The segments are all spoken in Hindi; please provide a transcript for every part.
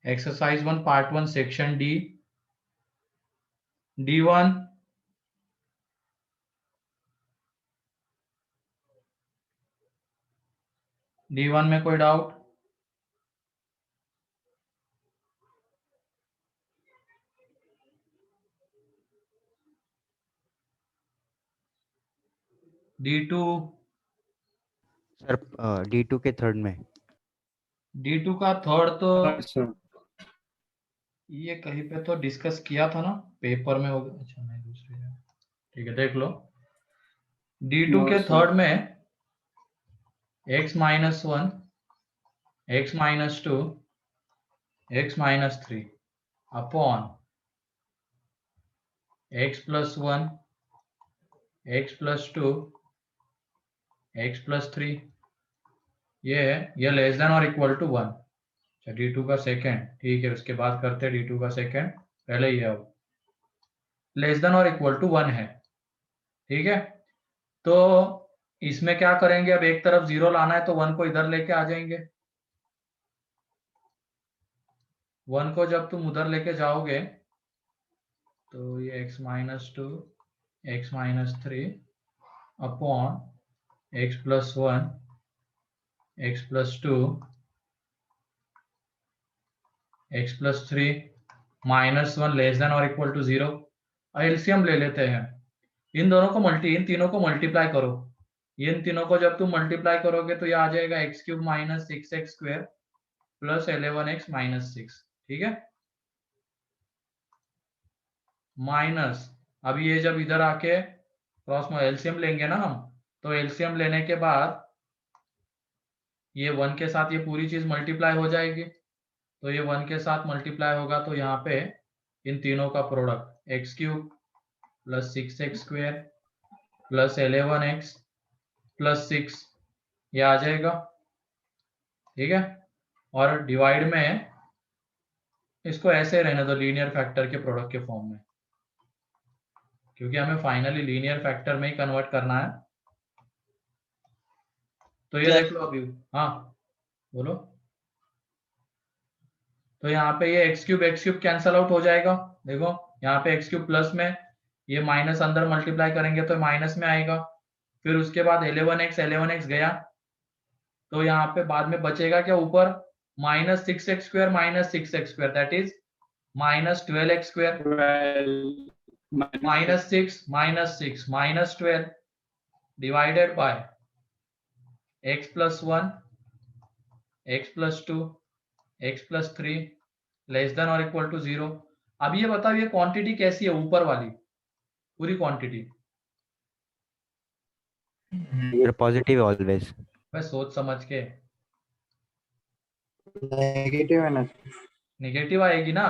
Exercise 1 part 1 section D D1 D1 में कोई डाउट? D2 सर D2 के थर्ड में। D2 का थर्ड तो सर ये कहीं पे तो डिस्कस किया था ना पेपर में होगा। अच्छा नहीं दूसरी है, ठीक है देख लो। D2 के थर्ड में x minus 1 x minus 2 x minus 3 upon x plus 1 x plus 2 x plus 3 ये लेस देन और इक्वल टू 1। अच्छा D2 का सेकेंड, ठीक है उसके बाद करते हैं D2 का सेकेंड। पहले ये अब लेस देन और इक्वल टू 1 है, ठीक है। तो इसमें क्या करेंगे, अब एक तरफ 0 लाना है तो 1 को इधर लेके आ जाएंगे। 1 को जब तुम उधर लेके जाओगे तो ये x minus 2 x minus 3 upon x plus 1 x plus 2 x plus 3 minus 1 less than और इक्वल टू 0। एलसीएम ले लेते हैं, इन तीनों को मल्टीप्लाई करो। इन तीनों को जब तुम मल्टीप्लाई करोगे तो ये आ जाएगा x cube minus 6x square plus 11x minus 6, ठीक है। माइनस अब ये जब इधर आके क्रॉस में एलसीएम लेंगे ना हम, तो एलसीएम लेने के बाद ये 1 के साथ ये पूरी चीज मल्टीप्लाई हो जाएगी। तो ये 1 के साथ मल्टीप्लाई होगा तो यहाँ पे इन तीनों का product x cube plus 6x square plus 11x plus 6 ये आ जाएगा, ठीक है। और डिवाइड में इसको ऐसे रहने दो लीनियर फैक्टर के प्रोडक्ट के फॉर्म में, क्योंकि हमें फाइनली लीनियर फैक्टर में ही कन्वर्ट करना है। तो ये देख लो अभी, हाँ बोलो। तो यहाँ पे ये एक्स क्यूब कैंसल आउट हो जाएगा। देखो यहाँ पे एक्स क्यूब प्लस में, ये माइनस अंदर मल्टीप्लाई करेंगे तो माइनस में आएगा। फिर उसके बाद 11x गया तो यहाँ पे बाद में बचेगा क्या ऊपर, minus 6x square that is minus 12x square minus 6 minus 12 divided by x plus 1 x plus 2 x plus 3 less than और इक्वल टू 0। अब ये बताओ ये क्वांटिटी कैसी है, ऊपर वाली पूरी क्वांटिटी? Positive always. बस सोच समझ के, नेगेटिव है ना। नेगेटिव आएगी ना।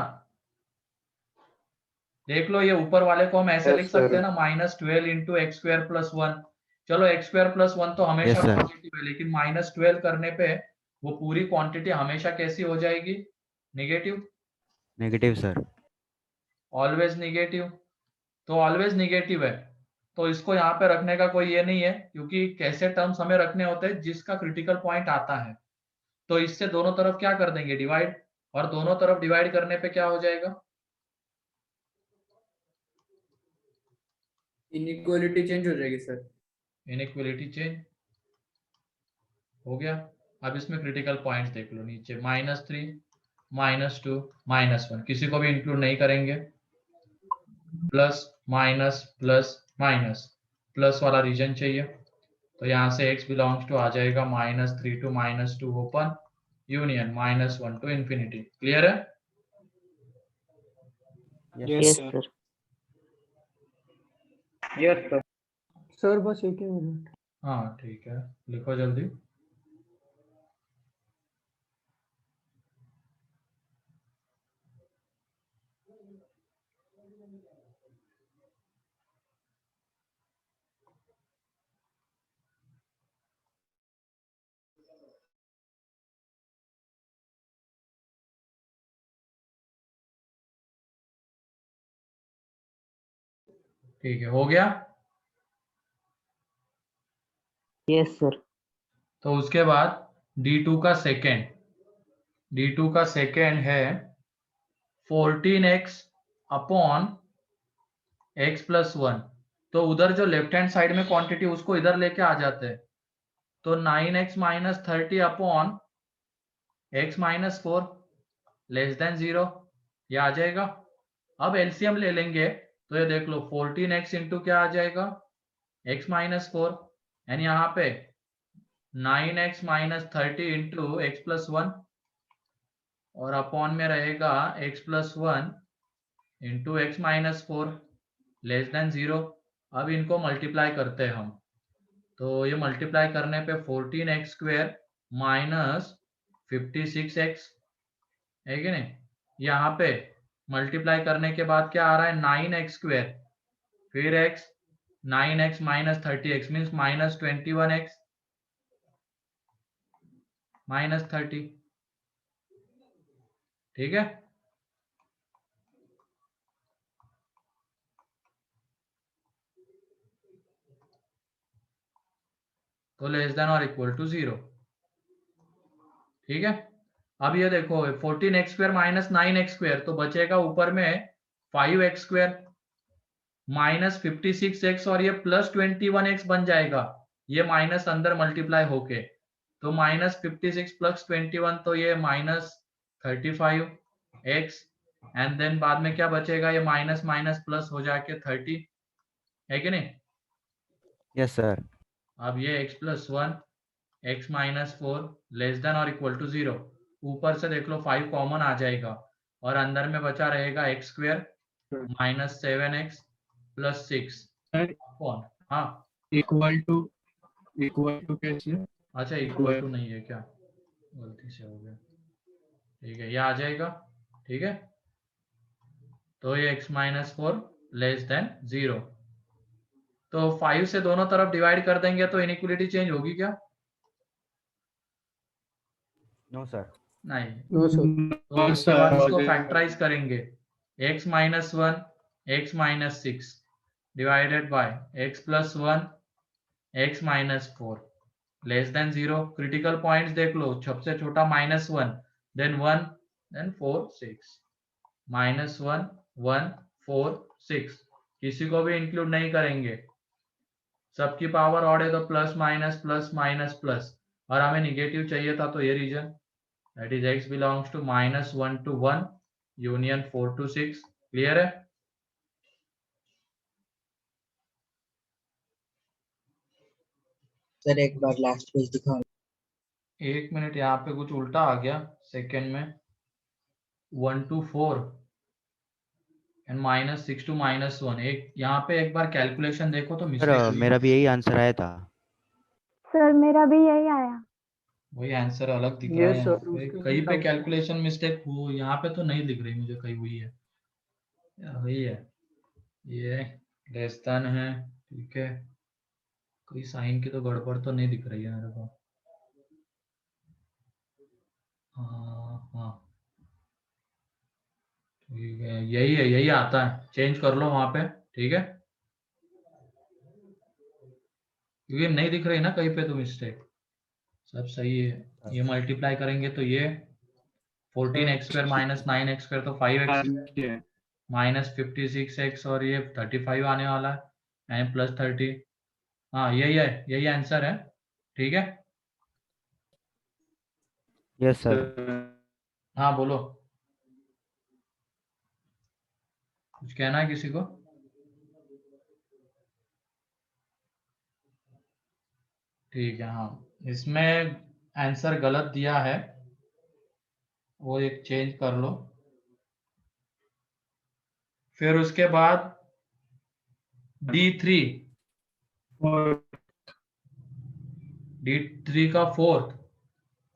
देख लो ये ऊपर वाले को हम ऐसे लिख सकते हैं ना, minus 12 into x square plus 1। चलो एक्स स्क्वायर प्लस 1 तो हमेशा Yes, sir. पॉजिटिव है, लेकिन माइनस 12 करने पे वो पूरी क्वांटिटी हमेशा कैसी हो जाएगी, negative. Negative sir. Always negative, तो ऑलवेज नेगेटिव है। तो इसको यहाँ पे रखने का कोई ये नहीं है, क्योंकि कैसे टर्म्स हमें रखने होते हैं जिसका क्रिटिकल पॉइंट आता है। तो इससे दोनों तरफ क्या कर देंगे, डिवाइड। और दोनों तरफ डिवाइड करने पे क्या हो जाएगा, इनइक्वालिटी चेंज हो जाएगी सर। इनइक्वालिटी चेंज हो गया। अब इसमें क्रिटिकल पॉइंट्स देख लो नीचे, -3 -2 -1 किसी को भी इंक्लूड नहीं करेंगे, plus minus plus minus, plus वाला रीजन चाहिए। तो यहाँ से x बिलोंग्स टू आ जाएगा -3 to -2 open union -1 to infinity. Clear है? Yes sir. Yes sir. Sir बस एक ही मिनट। हाँ ठीक है, लिखो जल्दी। ठीक है, हो गया। Yes sir. तो उसके बाद D2 का सेकेंड, d2 का सेकेंड है 14x अपॉन x प्लस 1। तो उधर जो लेफ्ट हैंड साइड में क्वांटिटी उसको इधर लेके आ जाते हैं, तो 9x minus 30 upon x minus 4 less than 0, ये आ जाएगा। अब एलसीएम ले लेंगे तो ये देख लो 14x इंटू क्या आ जाएगा x माइनस 4, यानी यहाँ पे 9x minus 30 into x plus 1 और अपॉन में रहेगा x plus 1 into x minus 4 less than 0। अब इनको मल्टीप्लाई करते हैं हम, तो ये मल्टीप्लाई करने पे 14x स्क्वेयर माइनस 56x है कि नहीं। यहाँ पे मल्टीप्लाई करने के बाद क्या आ रहा है 9x स्क्वेयर फिर x 9x minus 30x means minus 21x minus 30, ठीक है। तो लेस देन और इक्वल टू 0, ठीक है। अब ये देखो 14x square minus 9x square, तो बचेगा ऊपर में 5x स्क्वेयर माइनस 56x और ये प्लस 21x बन जाएगा, ये माइनस अंदर मल्टीप्लाई होके, तो माइनस 56 प्लस 21 तो ये माइनस 35x एंड देन बाद में क्या बचेगा, ये माइनस माइनस प्लस हो जाके 30 है कि नहीं। Yes sir. अब ये x plus 1 x minus 4 less then और इक्वल टू 0, ऊपर से देख लो 5 कॉमन आ जाएगा और अंदर में बचा रहेगा x square minus 7x plus 6 कौन, हाँ इक्वल टू कैसे? अच्छा इक्वल टू नहीं है क्या, गलती से हो गया, ठीक है ये आ जाएगा, ठीक है। तो ये x माइनस 4 लेस देन 0, तो 5 से दोनों तरफ डिवाइड कर देंगे तो इनइक्वलिटी चेंज होगी क्या, नो सर। नहीं। No sir. तो उसके बाद इसको फैक्टराइज करेंगे, x minus 1 x minus 6 divided by x plus 1 x minus 4 less than 0। Critical points देख लो, सबसे छोटा माइनस 1 देन 1 देन 4 6 माइनस 1 1 4 6, किसी को भी इंक्लूड नहीं करेंगे, सबकी पावर ऑड है तो प्लस माइनस प्लस, और हमें निगेटिव चाहिए था तो ये region that is x belongs to minus 1 to 1 union 4 to 6, clear है। सर एक बार लास्ट पेज दिखाओ। एक मिनट, यहाँ पे कुछ उल्टा आ गया सेकेंड में, 1 to 4 and minus 6 to minus 1, एक यहाँ पे एक बार कैलकुलेशन देखो तो मिस्टेक सर हुई मेरा भी यही आंसर आया था। सर मेरा भी यही आया। वही आंसर अलग दिख रहा है Yes, यहाँ sir, पे, उसके कहीं पे doubt है। कैलकुलेशन मिस्टेक हो, यहाँ पे तो नहीं दिख रही मुझे कहीं हुई है, वही है ये लेस देन है, ठीक है। कोई साइन की तो गड़बड़ तो नहीं दिख रही है मेरे को, हाँ हाँ ठीक है, यही है, यही आता है, चेंज कर लो वहां पे, ठीक है, क्योंकि नहीं दिख रही ना कहीं पे तो मिस्टेक, सब सही है। ये मल्टीप्लाई करेंगे तो ये 14x square minus 9x square तो 5x माइनस 56x और ये 35 आने वाला है एंड प्लस 30, हाँ यही है, यही आंसर है, ठीक है। Yes sir. हाँ बोलो, कुछ कहना है किसी को। ठीक है, हाँ इसमें आंसर गलत दिया है, वो एक चेंज कर लो। फिर उसके बाद D3 का फोर्थ,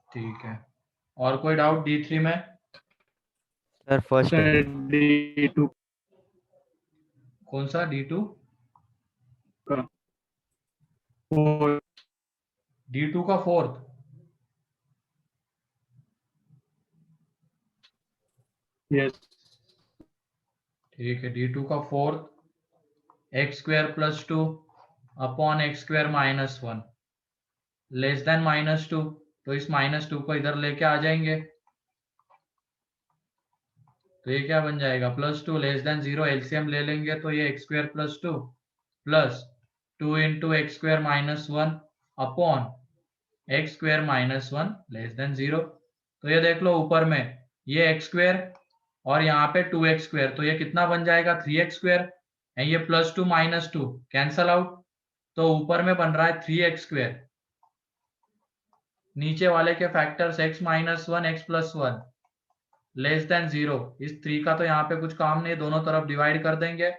ठीक है। और कोई डाउट D3 में? सर फर्स्ट है। D2 कौन सा D2? D2 का फोर्थ, यस ठीक है। D2 का fourth x square plus 2 upon x square minus 1 less than minus 2, तो इस माइनस 2 को इधर लेके आ जाएंगे तो ये क्या बन जाएगा +2 लेस देन 0 एलसीएम ले लेंगे तो ये x square +2 plus 2 into x square -1 upon x square -1 less than 0। तो ये देख लो ऊपर में ये x स्क्वायर और यहाँ पे 2x स्क्वायर, तो ये कितना बन जाएगा 3x स्क्वायर, ये +2 -2 कैंसल आउट, तो ऊपर में बन रहा है 3x स्क्वायर, नीचे वाले के factors x -1 x +1 less than 0। इस 3 का तो यहाँ पे कुछ काम नहीं, दोनों तरफ डिवाइड कर देंगे,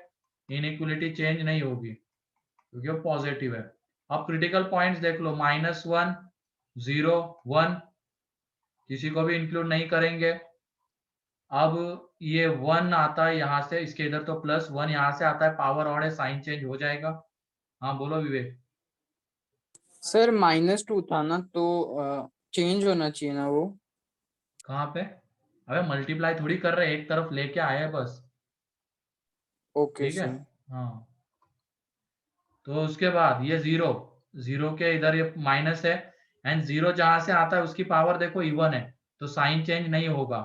इनइक्वलिटी चेंज नहीं होगी क्योंकि वो पॉजिटिव है। अब क्रिटिकल पॉइंट्स देख लो -1 0 1 किसी को भी इंक्लूड नहीं करेंगे। अब ये 1 आता है यहाँ से, इसके इधर तो +1 यहाँ से आता है, पावर और है, साइन चेंज हो जाएगा। हाँ बोलो विवेक। सर -2 था ना, तो चेंज होना चाहिए ना वो। कहाँ पे? अबे मल्टीप्लाई थोड़ी कर रहे, एक तरफ लेके आए हैं बस। ओके ठीक है सर। हाँ। तो उसके बाद ये 0 के इधर ये माइनस है, एंड 0 जहां से आता है उसकी पावर देखो इवन है, तो साइन चेंज नहीं होगा।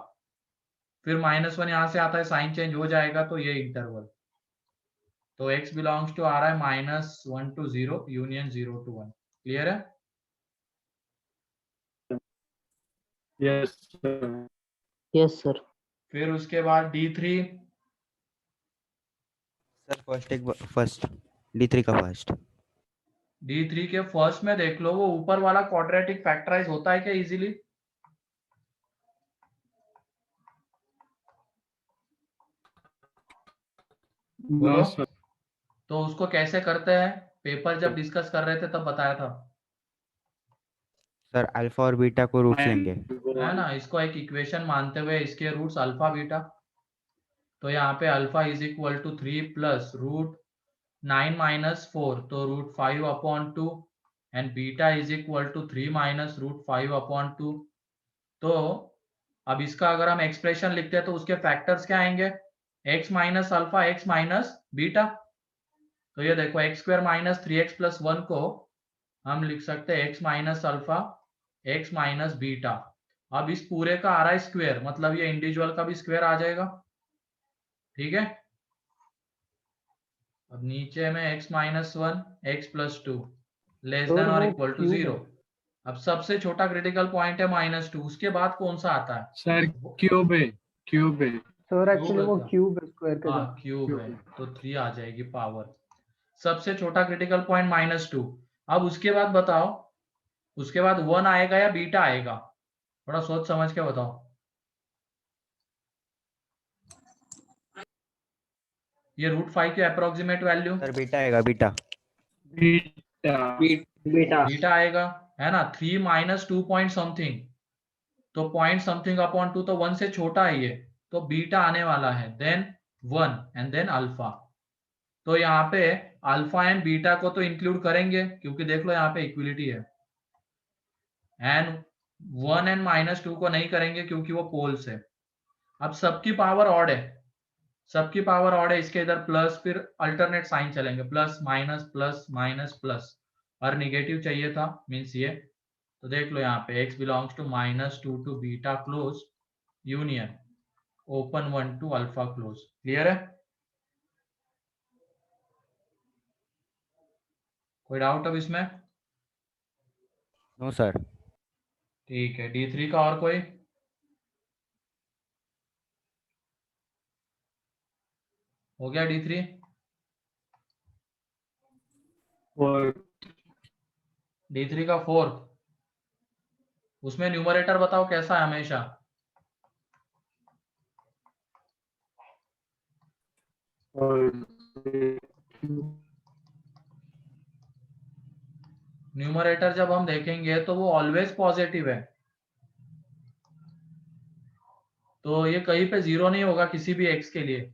फिर -1 यहाँ से आता है, साइन चेंज हो जाएगा, तो ये इंटरवल, तो x बिलोंग्स टू आ रहा है -1 to 0 यूनियन 0 to 1। क्लियर है? Yes, sir. Yes, sir. फिर उसके बाद D3 सर फर्स्ट D3 का फर्स्ट। D3 के फर्स्ट में देख लो वो ऊपर वाला क्वाड्रेटिक फैक्टराइज होता है क्या इजीली? बोलो। No, sir. तो उसको कैसे करते हैं, पेपर जब डिस्कस कर रहे थे तब बताया था, सर अल्फा और बीटा को रूट्स लेंगे। है ना? इसको एक इक्वेशन मानते हुए इसके रूट्स अल्फा बीटा, तो यहाँ पे alpha is equal to 3 plus √9 - 4 तो √5 upon 2 and beta is equal to 3 minus √5 upon 2। तो अब इसका अगर हम एक्सप्रेशन लिखते हैं तो उसके फैक्टर्स क्या आएंगे, x minus alpha x minus beta. तो ये देखो x स्क्वायर -3x + 1 को हम लिख सकते हैं x minus alpha x minus beta. अब इस पूरे का आ रहा है स्क्वायर, मतलब ये इंडिविजुअल का भी स्क्वायर आ जाएगा। ठीक है, अब नीचे में x -1 x + 2 लेस देन और इक्वल टू 0। अब सबसे छोटा क्रिटिकल पॉइंट है -2, उसके बाद कौन सा आता है? Sir, cube है, cube है. सर एक्चुअली वो है क्या? क्यूब है, स्क्वायर के हाँ जगह। क्यूब है, तो 3 आ जाएगी पावर। सबसे छोटा क्रिटिकल पॉइंट -2। अब उसके बाद बताओ, उसके बाद 1 आएगा या बीटा आएगा? थोड़ा सोच समझ के बताओ। ये √5 के अप्रोक्सीमेट वैल्यू सर बीटा आएगा, बीटा। Beta. Beta. बीटा आएगा, है ना? 3 माइनस 2 पॉइंट समथिंग, तो पॉइंट समथिंग अपॉन 2 तो 1 से छोटा है ये, तो बीटा आने वाला है, देन 1 एंड देन अल्फा। तो यहाँ पे अल्फा एंड बीटा को तो इंक्लूड करेंगे क्योंकि देख लो यहाँ पे इक्विलिटी है, एंड 1 एंड -2 को नहीं करेंगे क्योंकि वो पोल्स है। अब सबकी पावर ऑड है, सबकी पावर ऑड है, इसके इधर प्लस, फिर अल्टरनेट साइन चलेंगे, plus minus plus minus plus, और निगेटिव चाहिए था मीन्स ये। तो देख लो यहाँ पे x belongs to -2 to beta close union open 1 to alpha close. Clear है? कोई डाउट अब इसमें? No sir. ठीक है, D3 का और कोई? हो गया D3? Four. D3 का फोर्थ, उसमें न्यूमरेटर बताओ कैसा है हमेशा? न्यूमरेटर जब हम देखेंगे तो वो ऑलवेज पॉजिटिव है, तो ये कहीं पे 0 नहीं होगा किसी भी x के लिए।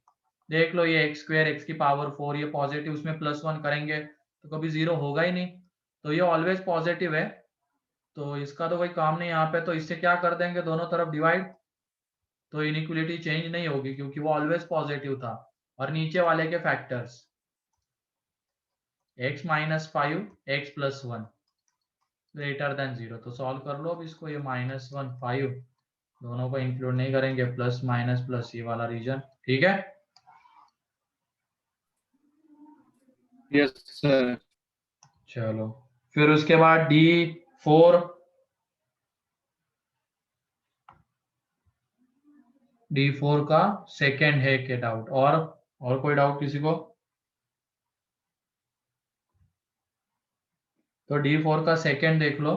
देख लो ये x स्क्वायर x की पावर 4 ये पॉजिटिव, उसमें +1 करेंगे तो कभी 0 होगा ही नहीं, तो ये ऑलवेज पॉजिटिव है, तो इसका तो कोई काम नहीं यहाँ पे। तो इससे क्या कर देंगे, दोनों तरफ डिवाइड, तो इनइक्वलिटी चेंज नहीं होगी क्योंकि वो ऑलवेज पॉजिटिव था। और नीचे वाले के factors x -5 x + 1 greater than 0, तो सॉल्व कर लो अब इसको। ये -1 5 दोनों को इंक्लूड नहीं करेंगे, प्लस माइनस प्लस ये वाला रीजन, ठीक है। Yes, sir. चलो फिर उसके बाद D4, D4 का सेकेंड है क्या डाउट, और कोई डाउट किसी को? तो D4 का सेकेंड देख लो,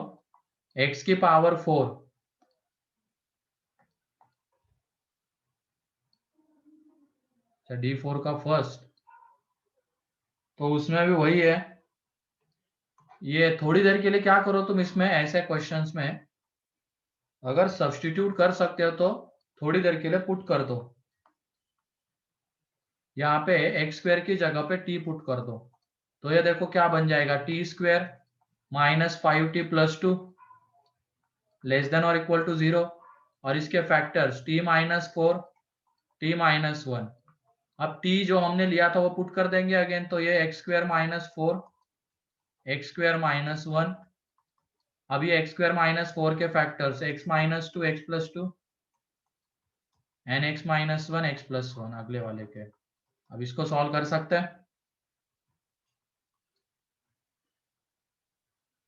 x की पावर 4, अच्छा D4 का फर्स्ट, तो उसमें भी वही है। ये थोड़ी देर के लिए क्या करो तुम, इसमें ऐसे क्वेश्चंस में अगर सब्स्टिट्यूट कर सकते हो तो थोड़ी देर के लिए पुट कर दो, यहाँ पे एक्स स्क्वायर की जगह पे टी पुट कर दो, तो ये देखो क्या बन जाएगा, T square minus 5t plus 2 less than और इक्वल टू 0, और इसके factors t minus 4, t minus 1। अब t जो हमने लिया था वो पुट कर देंगे अगेन, तो ये x square minus 4, x square minus 1, अब ये एक्स स्क्वायर माइनस 4 के factors x minus 2 x plus 2 and x minus 1 x plus 1 अगले वाले के। अब इसको सॉल्व कर सकते हैं।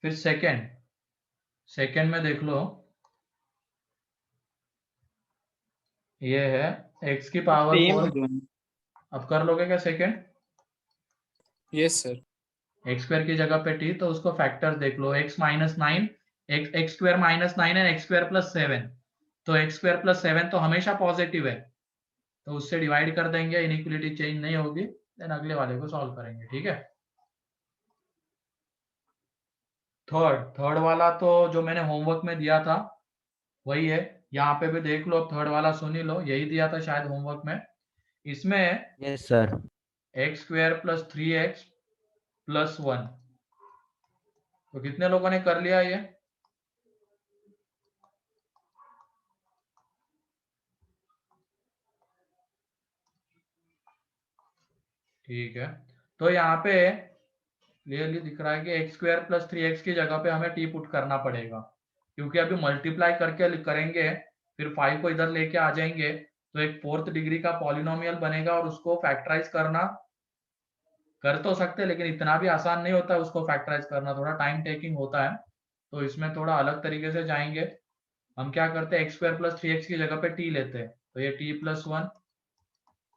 फिर सेकेंड में देख लो, ये है x की पावर सेम 4, दोनों। अब कर लोगे क्या second, yes sir. X square की जगह पे t, तो उसको फैक्टर्स देख लो, x minus 9, x square minus 9 and x square plus 7, तो एक्स स्क्वायर प्लस 7 तो हमेशा पॉजिटिव है, तो उससे डिवाइड कर देंगे, इनइक्वलिटी चेंज नहीं होगी, देन अगले वाले को सॉल्व करेंगे, ठीक है। थर्ड वाला तो जो मैंने होमवर्क में दिया था वही है, यहाँ पे भी देख लो, थर्ड वाला सुन ही लो, यही दिया था शायद होमवर्क में। इसमें Yes, sir. X square plus 3x plus 1, तो कितने लोगों ने कर लिया ये? ठीक है, तो यहाँ पे क्लियरली दिख रहा है कि एक्स स्क्वायर प्लस 3x की जगह पे हमें t पुट करना पड़ेगा, क्योंकि अभी मल्टीप्लाई करके करेंगे, फिर 5 को इधर लेके आ जाएंगे, तो एक 4th डिग्री का पॉलिनोमियल बनेगा, और उसको फैक्टराइज करना कर तो सकते हैं, लेकिन इतना भी आसान नहीं होता है उसको फैक्टराइज करना, थोड़ा टाइम टेकिंग होता है, तो इसमें थोड़ा अलग तरीके से जाएंगे। हम क्या करते हैं, एक्स स्क्वायर प्लस 3x की जगह पे t लेते हैं, तो ये t plus 1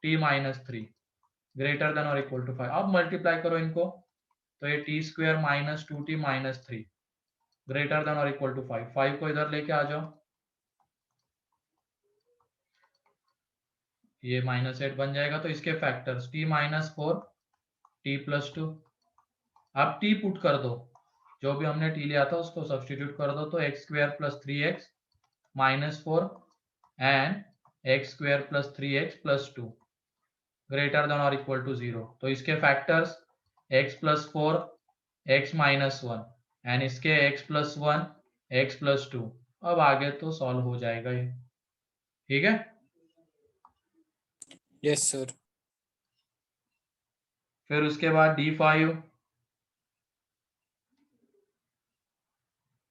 t minus 3 greater than और इक्वल टू 5, अब मल्टीप्लाई करो इनको, तो ये T square minus 2t minus 3 greater than और इक्वल टू 5, 5 को इधर लेके आ जाओ, ये माइनस 8 बन जाएगा, तो इसके factors t minus 4 t plus 2, अब t पुट कर दो, जो भी हमने t लिया था उसको सब्स्टिट्यूट कर दो, तो x square plus 3x minus 4 and x square plus 3x plus 2 greater than और इक्वल टू 0, तो इसके factors x plus 4 x minus 1 and इसके x प्लस 1 x प्लस 2, अब आगे तो सॉल्व हो जाएगा ये, ठीक है। Yes sir. फिर उसके बाद D5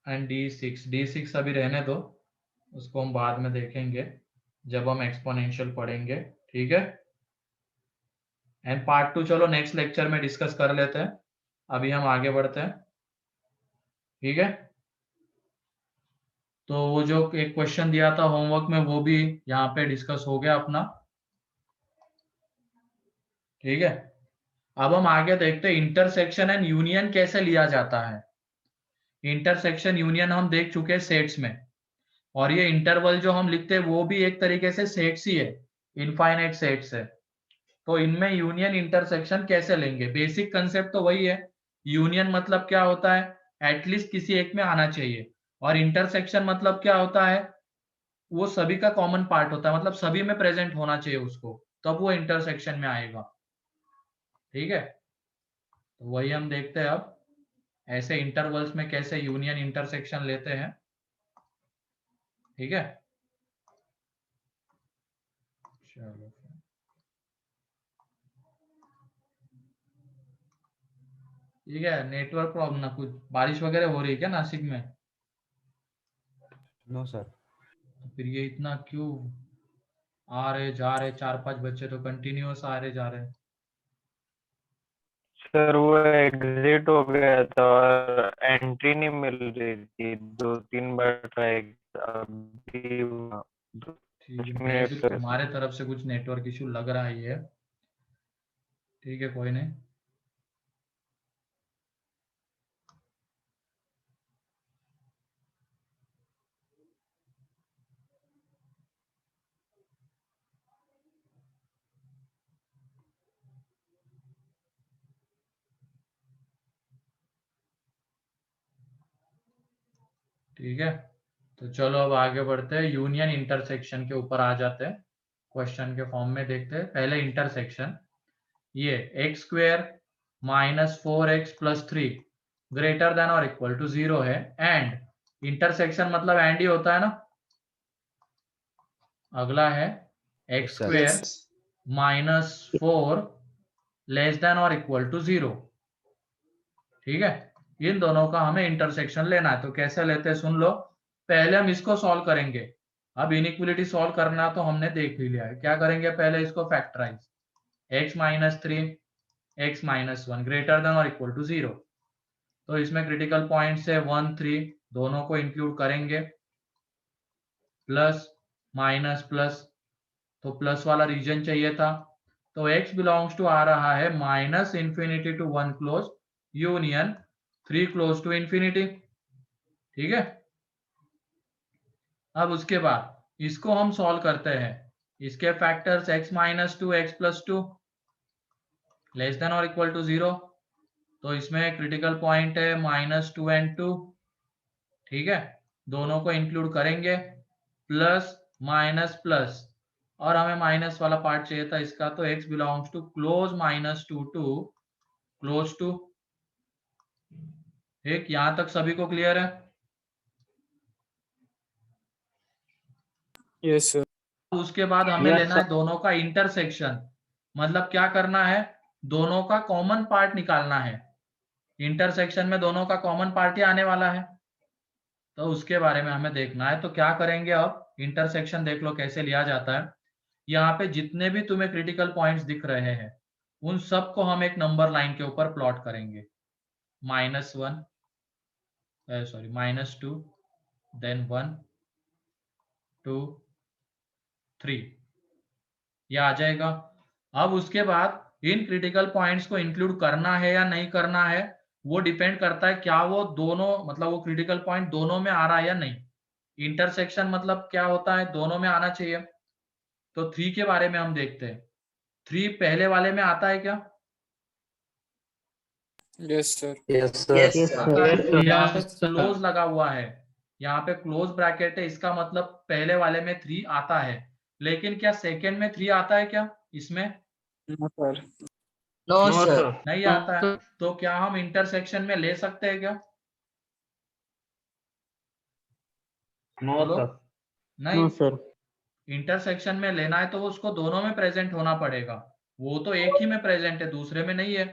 एंड D6 अभी रहने दो, उसको हम बाद में देखेंगे जब हम एक्सपोनेंशियल पढ़ेंगे, ठीक है। एंड पार्ट 2 चलो नेक्स्ट लेक्चर में डिस्कस कर लेते हैं, अभी हम आगे बढ़ते हैं, ठीक है। तो वो जो एक क्वेश्चन दिया था होमवर्क में वो भी यहाँ पे डिस्कस हो गया अपना, ठीक है। अब हम आगे देखते हैं इंटरसेक्शन एंड यूनियन कैसे लिया जाता है। इंटरसेक्शन यूनियन हम देख चुके हैं सेट्स में, और ये इंटरवल जो हम लिखते हैं वो भी एक तरीके से सेट्स ही है, इनफाइनाइट सेट्स है, तो इनमें यूनियन इंटरसेक्शन कैसे लेंगे, बेसिक कंसेप्ट तो वही है। यूनियन मतलब क्या होता है, एटलीस्ट किसी एक में आना चाहिए, और इंटरसेक्शन मतलब क्या होता है, वो सभी का कॉमन पार्ट होता है, मतलब सभी में प्रेजेंट होना चाहिए उसको, तब वो इंटरसेक्शन में आएगा, ठीक है। तो वही हम देखते हैं अब, ऐसे इंटरवल्स में कैसे यूनियन इंटरसेक्शन लेते हैं, ठीक है। चलो ठीक है, नेटवर्क प्रॉब्लम ना, कुछ बारिश वगैरह हो रही है क्या नासिक में? No, sir. तो फिर ये इतना क्यों आ रहे जा रहे, 4-5 बच्चे तो कंटिन्यूअस आ रहे जा रहे। सर वो एग्जिट हो गया था और एंट्री नहीं मिल रही थी, 2-3 बार ट्राई अभी ठीक है, कुछ मे मिनट भी से तुम्हारे तरफ से कुछ नेटवर्क इशू लग रहा है ये। ठीक है, कोई नहीं। ठीक है, तो चलो अब आगे बढ़ते हैं, यूनियन इंटरसेक्शन के ऊपर आ जाते हैं। क्वेश्चन के फॉर्म में देखते हैं पहले इंटरसेक्शन। ये x square minus 4x plus 3 greater than और इक्वल टू 0 है, एंड इंटरसेक्शन मतलब एंड ही होता है ना। अगला है x Yes, sir. Square minus 4 less then और इक्वल टू 0। ठीक है, इन दोनों का हमें इंटरसेक्शन लेना है। तो कैसे लेते हैं सुन लो। पहले हम इसको सॉल्व करेंगे। अब इनइक्वलिटी सॉल्व करना तो हमने देख ही लिया है। क्या करेंगे, पहले इसको factorize, x minus 3 x minus 1 greater than और इक्वल टू 0। तो इसमें क्रिटिकल पॉइंट्स है 1 3, दोनों को इंक्लूड करेंगे, प्लस माइनस प्लस, तो प्लस वाला रीजन चाहिए था। तो x बिलोंग्स टू आ रहा है minus infinity to 1 close union 3 close to infinity. ठीक है, अब उसके बाद इसको हम सॉल्व करते हैं। इसके factors x minus 2 x plus 2 less than और इक्वल टू 0। तो इसमें क्रिटिकल पॉइंट है माइनस 2 एंड 2। ठीक है, दोनों को इंक्लूड करेंगे, प्लस माइनस प्लस, और हमें माइनस वाला पार्ट चाहिए था इसका। तो x belongs to close minus 2 to close to. ठीक, यहां तक सभी को क्लियर है। Yes sir. उसके बाद हमें लेना है दोनों का इंटरसेक्शन। मतलब क्या करना है, दोनों का कॉमन पार्ट निकालना है। इंटरसेक्शन में दोनों का कॉमन पार्ट ही आने वाला है, तो उसके बारे में हमें देखना है। तो क्या करेंगे, अब इंटरसेक्शन देख लो कैसे लिया जाता है। यहाँ पे जितने भी तुम्हें क्रिटिकल पॉइंट्स दिख रहे हैं उन सबको हम एक नंबर लाइन के ऊपर प्लॉट करेंगे। -1 सॉरी -2 देन 1 2 3, यह आ जाएगा। अब उसके बाद इन क्रिटिकल पॉइंट्स को इंक्लूड करना है या नहीं करना है वो डिपेंड करता है क्या वो दोनों, मतलब वो क्रिटिकल पॉइंट दोनों में आ रहा है या नहीं। इंटरसेक्शन मतलब क्या होता है, दोनों में आना चाहिए। तो 3 के बारे में हम देखते हैं। 3 पहले वाले में आता है क्या? Yes sir. आता है। तो यहाँ पे Yes, sir. क्लोज लगा हुआ है, यहाँ पे क्लोज ब्रैकेट है, इसका मतलब पहले वाले में 3 आता है। लेकिन क्या सेकंड में 3 आता है क्या इसमें? No sir. नहीं आता है। तो क्या हम इंटरसेक्शन में ले सकते हैं क्या? बोलो। नहीं सर। इंटरसेक्शन में लेना है तो उसको दोनों में प्रेजेंट होना पड़ेगा। वो तो एक ही में प्रेजेंट है, दूसरे में नहीं है,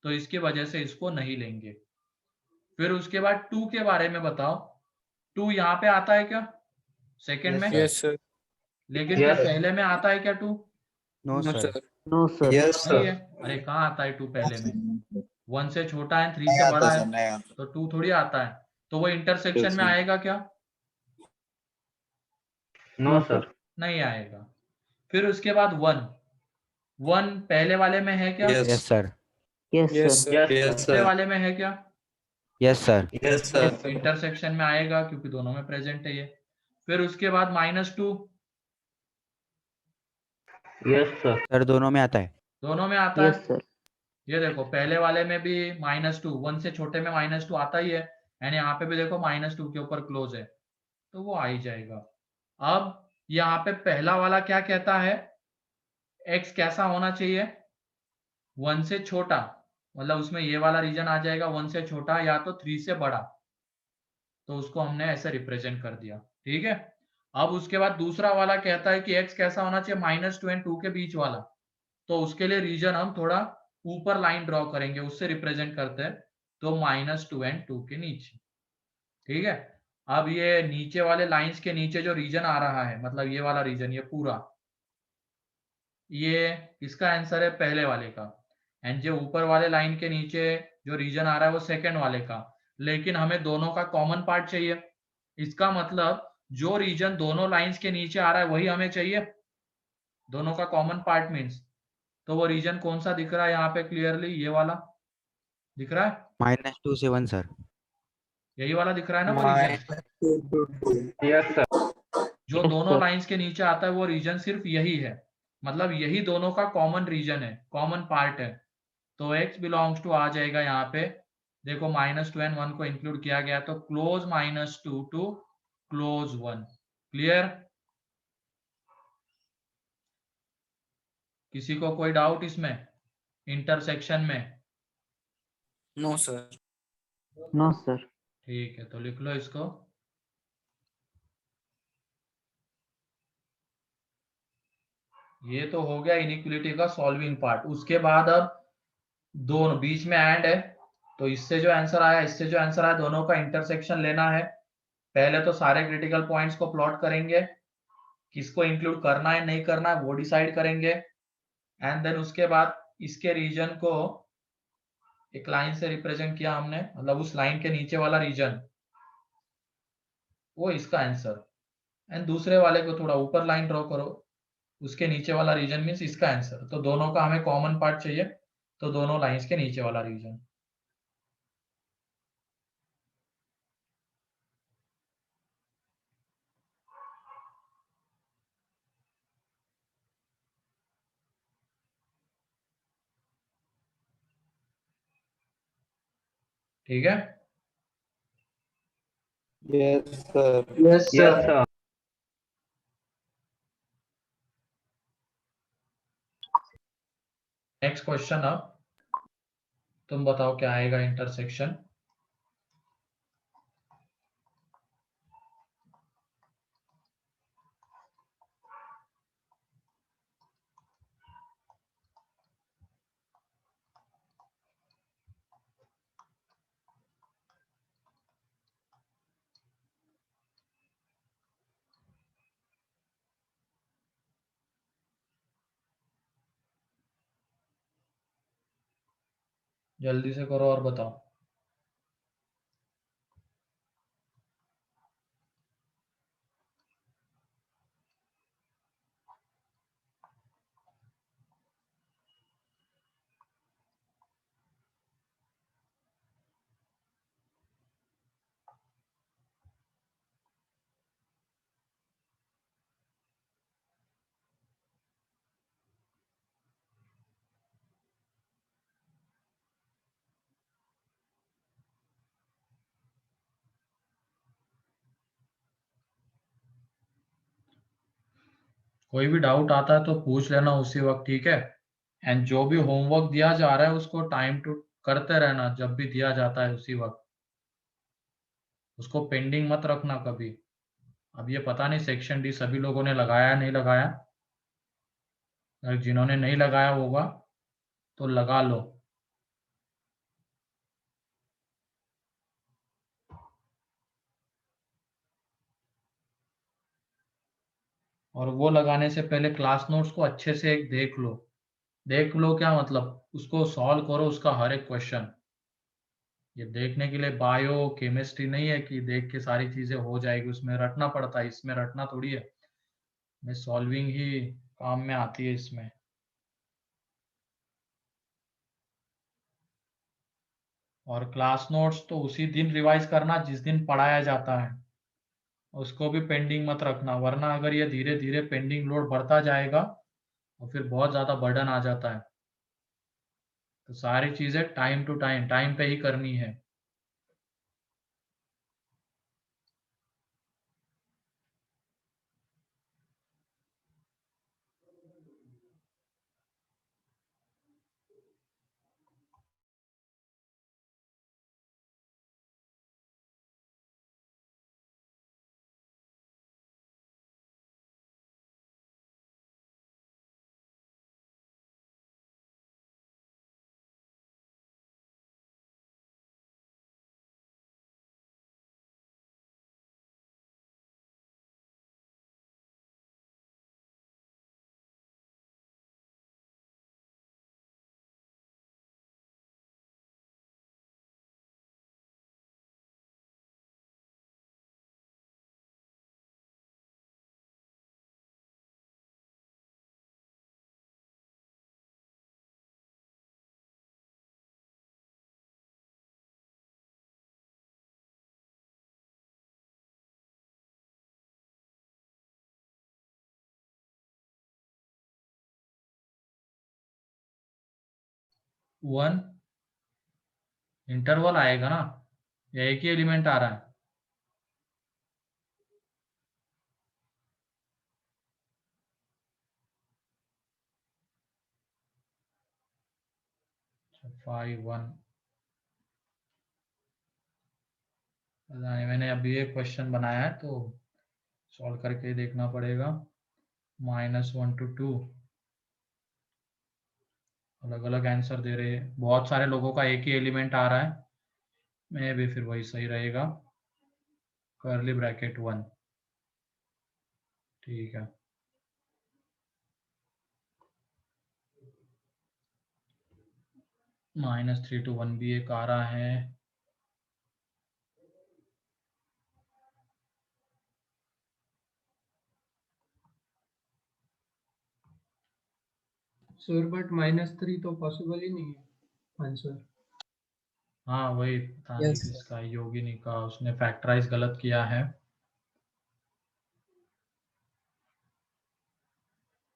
तो इसकी वजह से इसको नहीं लेंगे। फिर उसके बाद 2 के बारे में बताओ। 2 यहाँ पे आता है क्या सेकंड में? Yes sir. लेकिन क्या पहले में आता है क्या 2? No, no sir. सर। नहीं है। अरे कहाँ आता है 2 पहले में? 1 से छोटा है, 3 से बड़ा है, तो 2 थोड़ी आता है। तो वो इंटरसेक्शन में आएगा क्या? No sir. नहीं आएगा। फिर उसके बाद 1 पहले वाले में है क्या? Yes, sir. Yes sir. दूसरे वाले में है क्या? Yes, sir. इंटरसेक्शन में आएगा क्योंकि दोनों में प्रेजेंट है ये। फिर उसके बाद -2 सर दोनों में आता है. दोनों में आता है। ये देखो पहले वाले में भी -2, 1 से छोटे में -2 आता ही है, एंड यहाँ पे भी देखो -2 के ऊपर क्लोज है, तो वो आ ही जाएगा। अब यहाँ पे पहला वाला क्या कहता है, x कैसा होना चाहिए? 1 से छोटा, मतलब उसमें ये वाला रीजन आ जाएगा 1 से छोटा या तो 3 से बड़ा, तो उसको हमने ऐसे रिप्रेजेंट कर दिया। ठीक है, अब उसके बाद दूसरा वाला कहता है कि x कैसा होना चाहिए, -2 एंड 2 के बीच वाला, तो उसके लिए रीजन हम थोड़ा ऊपर लाइन ड्रॉ करेंगे, उससे रिप्रेजेंट करते हैं, तो -2 एंड 2 के नीचे। ठीक है, अब ये नीचे वाले लाइंस के नीचे जो रीजन आ रहा है, मतलब ये वाला रीजन, ये पूरा, ये इसका आंसर है पहले वाले का। एंड जो ऊपर वाले लाइन के नीचे जो रीजन आ रहा है वो सेकंड वाले का। लेकिन हमें दोनों का कॉमन पार्ट चाहिए। इसका मतलब जो रीजन दोनों लाइंस के नीचे आ रहा है वही हमें चाहिए, दोनों का कॉमन पार्ट मीन्स। तो वो रीजन कौन सा दिख रहा है यहाँ पे क्लियरली? ये वाला दिख रहा है, -2 7 सर। यही वाला दिख रहा है ना वो रीजन। Yes sir. जो दोनों लाइंस के नीचे आता है वो रीजन सिर्फ यही है, मतलब यही दोनों का कॉमन रीजन है, कॉमन पार्ट है। तो x बिलोंग्स टू आ जाएगा यहाँ पे, देखो -2 एंड 1 को इंक्लूड किया गया, तो क्लोज -2 टू क्लोज 1। क्लियर? किसी को कोई डाउट इसमें, इंटरसेक्शन में? No sir. No sir. ठीक है, तो लिख लो इसको। ये तो हो गया इनइक्वालिटी का सॉल्विंग पार्ट। उसके बाद अब दोनों बीच में एंड है, तो इससे जो आंसर आया, इससे जो आंसर आया, दोनों का इंटरसेक्शन लेना है। पहले तो सारे क्रिटिकल पॉइंट्स को प्लॉट करेंगे, किसको इंक्लूड करना है नहीं करना है वो डिसाइड करेंगे। एंड देन उसके बाद इसके रीजन को एक लाइन से रिप्रेजेंट किया हमने, मतलब उस लाइन के नीचे वाला रीजन, वो इसका आंसर। एंड दूसरे वाले को थोड़ा ऊपर लाइन ड्रॉ करो, उसके नीचे वाला रीजन मीन्स इसका आंसर। तो दोनों का हमें कॉमन पार्ट चाहिए, तो दोनों लाइंस के नीचे वाला रीजन। ठीक है? Yes sir. Yes, yes sir. Sir. Next question. अब तुम बताओ क्या आएगा इंटरसेक्शन। जल्दी से करो और बताओ। कोई भी डाउट आता है तो पूछ लेना उसी वक्त, ठीक है? एंड जो भी होमवर्क दिया जा रहा है उसको टाइम टू करते रहना, जब भी दिया जाता है उसी वक्त, उसको पेंडिंग मत रखना कभी। अब ये पता नहीं सेक्शन डी सभी लोगों ने लगाया नहीं लगाया, अगर जिन्होंने नहीं लगाया होगा तो लगा लो। और वो लगाने से पहले क्लास नोट्स को अच्छे से एक देख लो। देख लो क्या मतलब, उसको सॉल्व करो, उसका हर एक क्वेश्चन। ये देखने के लिए बायो केमिस्ट्री नहीं है कि देख के सारी चीजें हो जाएगी, उसमें रटना पड़ता है, इसमें रटना थोड़ी है। में सॉल्विंग ही काम में आती है इसमें। और क्लास नोट्स तो उसी दिन रिवाइज करना जिस दिन पढ़ाया जाता है, उसको भी पेंडिंग मत रखना, वरना अगर ये धीरे धीरे पेंडिंग लोड बढ़ता जाएगा और फिर बहुत ज्यादा बर्डन आ जाता है। तो सारी चीजें टाइम टू टाइम पे ही करनी है। 1 इंटरवल आएगा ना, या एक ही एलिमेंट आ रहा है? अच्छा, 5 1, मैंने अभी एक क्वेश्चन बनाया है तो सॉल्व करके देखना पड़ेगा। -1 to 2 अलग अलग आंसर दे रहे हैं, बहुत सारे लोगों का एक ही एलिमेंट आ रहा है, मैं भी फिर वही सही रहेगा, कर्ली ब्रैकेट 1। ठीक है, -3 to 1 भी एक आ रहा है। सर बट -3 तो पॉसिबल ही नहीं है आंसर। हाँ वही, पता नहीं Yes, sir. किसका, योगिनी का, उसने फैक्टराइज गलत किया है।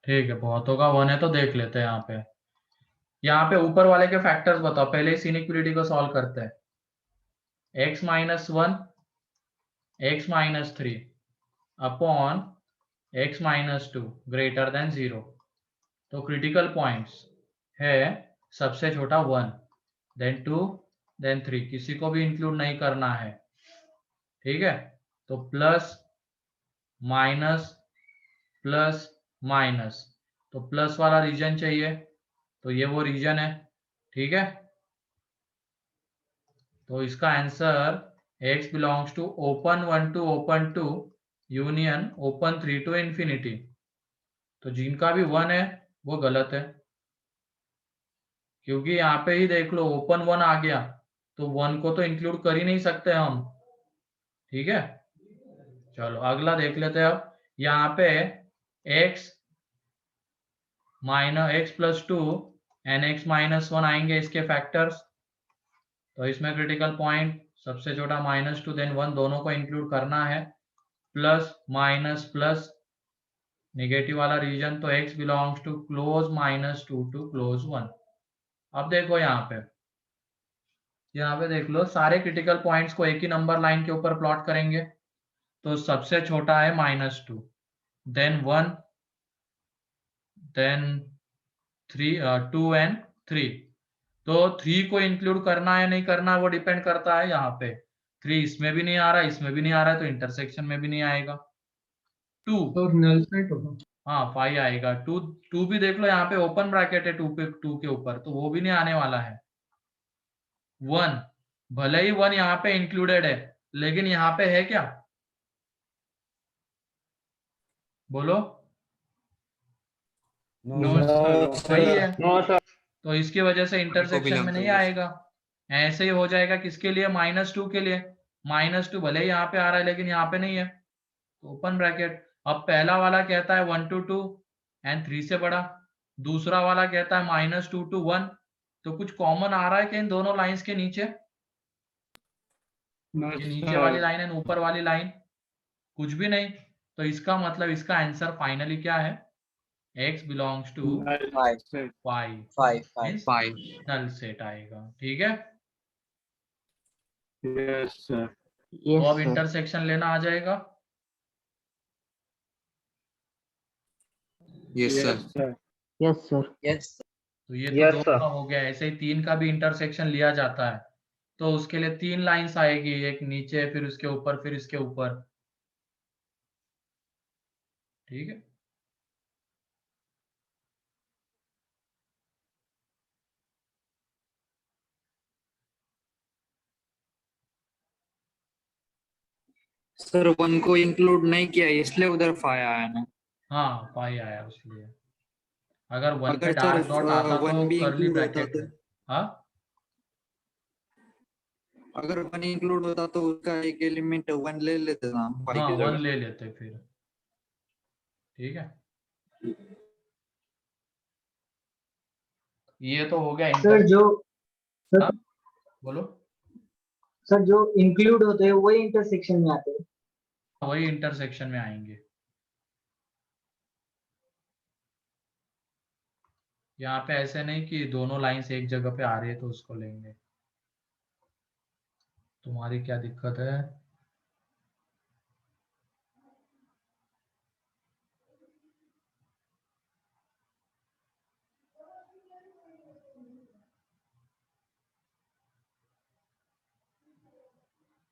ठीक है, बहुतों का 1 है तो देख लेते हैं यहाँ पे। यहाँ पे ऊपर वाले के फैक्टर्स बताओ, पहले इस इनइक्वालिटी को सॉल्व करते हैं। x - 1 x - 3 upon x - 2 greater than 0। तो क्रिटिकल पॉइंट्स है सबसे छोटा 1, देन 2, देन 3, किसी को भी इंक्लूड नहीं करना है। ठीक है, तो प्लस माइनस प्लस माइनस, तो प्लस वाला रीजन चाहिए, तो ये वो रीजन है। ठीक है, तो इसका answer x belongs to open 1 to open 2 union open 3 to infinity. तो जिनका भी 1 है वो गलत है, क्योंकि यहाँ पे ही देख लो ओपन 1 आ गया, तो 1 को तो इंक्लूड कर ही नहीं सकते हम। ठीक है, चलो अगला देख लेते हैं। अब यहाँ पे x - x+2 एंड x - 1 आएंगे इसके फैक्टर्स। तो इसमें क्रिटिकल पॉइंट सबसे छोटा -2 देन 1 दोनों को इंक्लूड करना है, प्लस माइनस प्लस नेगेटिव वाला रीजन, तो x belongs to close -2 to close 1। अब देखो यहाँ पे देख लो, सारे क्रिटिकल पॉइंट्स को एक ही नंबर लाइन के ऊपर प्लॉट करेंगे। तो सबसे छोटा है -2, देन 1, देन 3, 2 एंड 3। तो 3 को इंक्लूड करना है नहीं करना वो डिपेंड करता है। यहाँ पे 3 इसमें भी नहीं आ रहा, इसमें भी नहीं आ रहा है, तो इंटरसेक्शन में भी नहीं आएगा। 2, और नल सेट होगा। हाँ 5 आएगा। 2 भी देख लो, यहाँ पे ओपन ब्रैकेट है 2 पे, 2 के ऊपर, तो वो भी नहीं आने वाला है। 1, भले ही 1 यहाँ पे इंक्लूडेड है, लेकिन यहाँ पे है क्या, बोलो? No sir. वही है, नो सर। तो इसकी वजह से इंटरसेक्शन में नहीं आएगा। ऐसे ही हो जाएगा किसके लिए, -2 के लिए। -2 भले ही यहाँ पे आ रहा है लेकिन यहाँ पे नहीं है, तो ओपन ब्रैकेट। अब पहला वाला कहता है 1 to 2 एंड 3 से बड़ा, दूसरा वाला कहता है -2 to 1। तो कुछ कॉमन आ रहा है कि इन दोनों लाइंस के नीचे, नो ये नीचे वाली लाइन एंड ऊपर वाली लाइन, कुछ भी नहीं। तो इसका मतलब इसका आंसर फाइनली क्या है, x belongs to 5 null set आएगा। ठीक है, यस सर। तो अब Yes, sir. इंटरसेक्शन लेना आ जाएगा। Yes sir. Yes, sir. तो ये तो Yes, 2 sir. का हो गया, ऐसे ही 3 का भी इंटरसेक्शन लिया जाता है। तो उसके लिए 3 लाइंस आएगी, एक नीचे फिर उसके ऊपर फिर इसके ऊपर। ठीक है, सर 1 को इंक्लूड नहीं किया इसलिए उधर 5 आया ना। हाँ 5 आया उसलिए। अगर 1 पे अगर सर डार्क डॉट आता 1 तो भी कर्ली इंक्लूड होता ब्रैकेट तो है। हाँ, अगर 1 इंक्लूड होता तो उसका एक एलिमेंट 1 ले लेते ना 5 हाँ की 1 जगह। ले लेते फिर। ठीक है, ये तो हो गया सर जो सर, हाँ बोलो। सर जो इंक्लूड होते हैं वही इंटरसेक्शन में आते हैं। वही इंटरसेक्शन में आएंगे। यहाँ पे ऐसे नहीं कि दोनों लाइंस एक जगह पे आ रही है तो उसको लेंगे। तुम्हारी क्या दिक्कत है?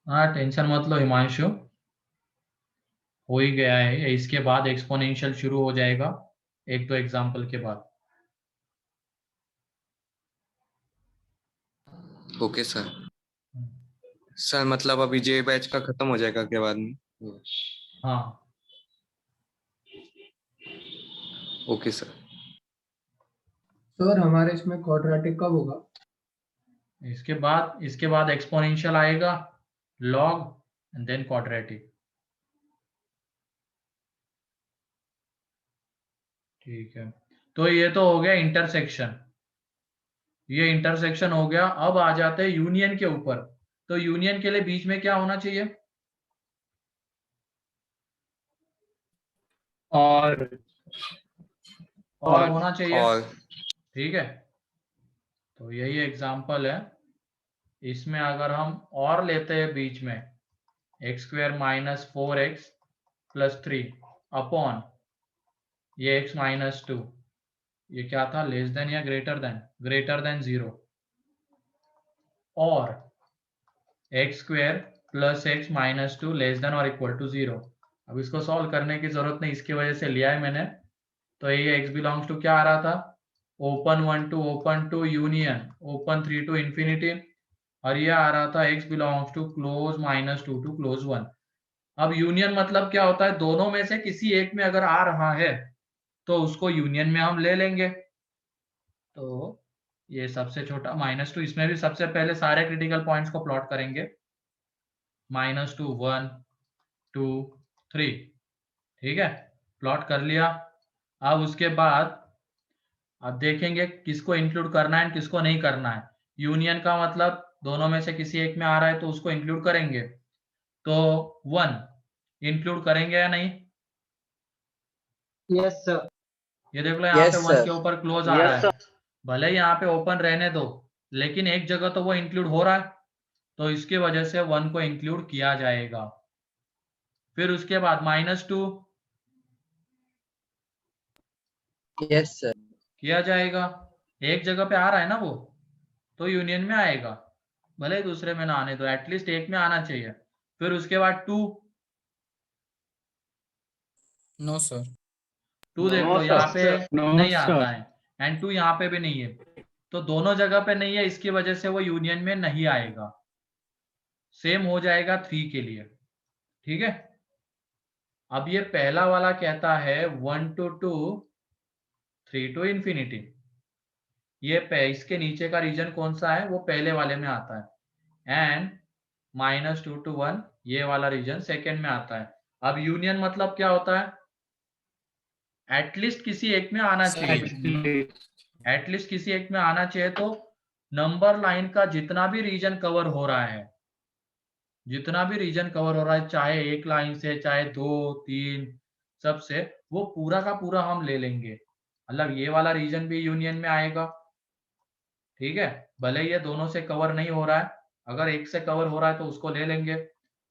हाँ, टेंशन मत लो हिमांशु, हो ही गया है। इसके बाद एक्सपोनेंशियल शुरू हो जाएगा एक दो एग्जाम्पल के बाद। Okay sir. सर मतलब अभी जे बैच का खत्म हो जाएगा के बाद में? हाँ, ओके सर। सर हमारे इसमें क्वाड्रेटिक कब होगा? इसके बाद एक्सपोनेंशियल आएगा, लॉग एंड देन क्वाड्रेटिक। ठीक है, तो ये तो हो गया इंटरसेक्शन, ये इंटरसेक्शन हो गया। अब आ जाते हैं यूनियन के ऊपर। तो यूनियन के लिए बीच में क्या होना चाहिए? और होना चाहिए। और ठीक है, तो यही एग्जांपल है। इसमें अगर हम और लेते हैं बीच में x square minus 4x plus 3 upon ये x माइनस 2, ये क्या था, लेस देन या ग्रेटर देन 0, और x square plus x minus 2 less than और इक्वल टू 0। अब इसको सॉल्व करने की जरूरत नहीं, इसकी वजह से लिया है मैंने। तो ये x बिलोंग्स टू क्या आ रहा था, open 1 to union open 3 to infinity, और ये आ रहा था x belongs to close minus 2 to close 1। अब यूनियन मतलब क्या होता है, दोनों में से किसी एक में अगर आ रहा है तो उसको यूनियन में हम ले लेंगे। तो ये सबसे छोटा -2, इसमें भी सबसे पहले सारे क्रिटिकल पॉइंट्स को प्लॉट करेंगे, -2 1 2 3। ठीक है, प्लॉट कर लिया। अब उसके बाद अब देखेंगे किसको इंक्लूड करना है किसको नहीं करना है। यूनियन का मतलब दोनों में से किसी एक में आ रहा है तो उसको इंक्लूड करेंगे। तो 1 इंक्लूड करेंगे या नहीं? Yes sir. ये देख लो, यहाँ Yes, पे 1 sir. के ऊपर क्लोज आ रहा है, भले ही यहाँ पे ओपन रहने दो, लेकिन एक जगह तो वो इंक्लूड हो रहा है, तो इसकी वजह से 1 को इंक्लूड किया जाएगा। फिर उसके बाद -2 Yes, sir. किया जाएगा, एक जगह पे आ रहा है ना वो, तो यूनियन में आएगा, भले ही दूसरे में ना आने दो, एटलीस्ट एक में आना चाहिए। फिर उसके बाद 2 नो सर। 2 देख No, लो, यहाँ sir. पे No, नहीं sir. आता है, एंड 2 यहाँ पे भी नहीं है, तो दोनों जगह पे नहीं है, इसकी वजह से वो यूनियन में नहीं आएगा। सेम हो जाएगा 3 के लिए। ठीक है, अब ये पहला वाला कहता है 1 टू 2 3 टू इंफिनिटी। ये इसके नीचे का रीजन कौन सा है, वो पहले वाले में आता है, एंड -2 टू 1 ये वाला रीजन सेकेंड में आता है। अब यूनियन मतलब क्या होता है, एटलीस्ट किसी एक में आना चाहिए, Actually, एटलीस्ट किसी एक में आना चाहिए। तो नंबर लाइन का जितना भी रीजन कवर हो रहा है, जितना भी रीजन कवर हो रहा है, चाहे एक लाइन से चाहे 2 3 सबसे, वो पूरा का पूरा हम ले लेंगे। मतलब ये वाला रीजन भी यूनियन में आएगा। ठीक है, भले ये दोनों से कवर नहीं हो रहा है, अगर एक से कवर हो रहा है तो उसको ले लेंगे।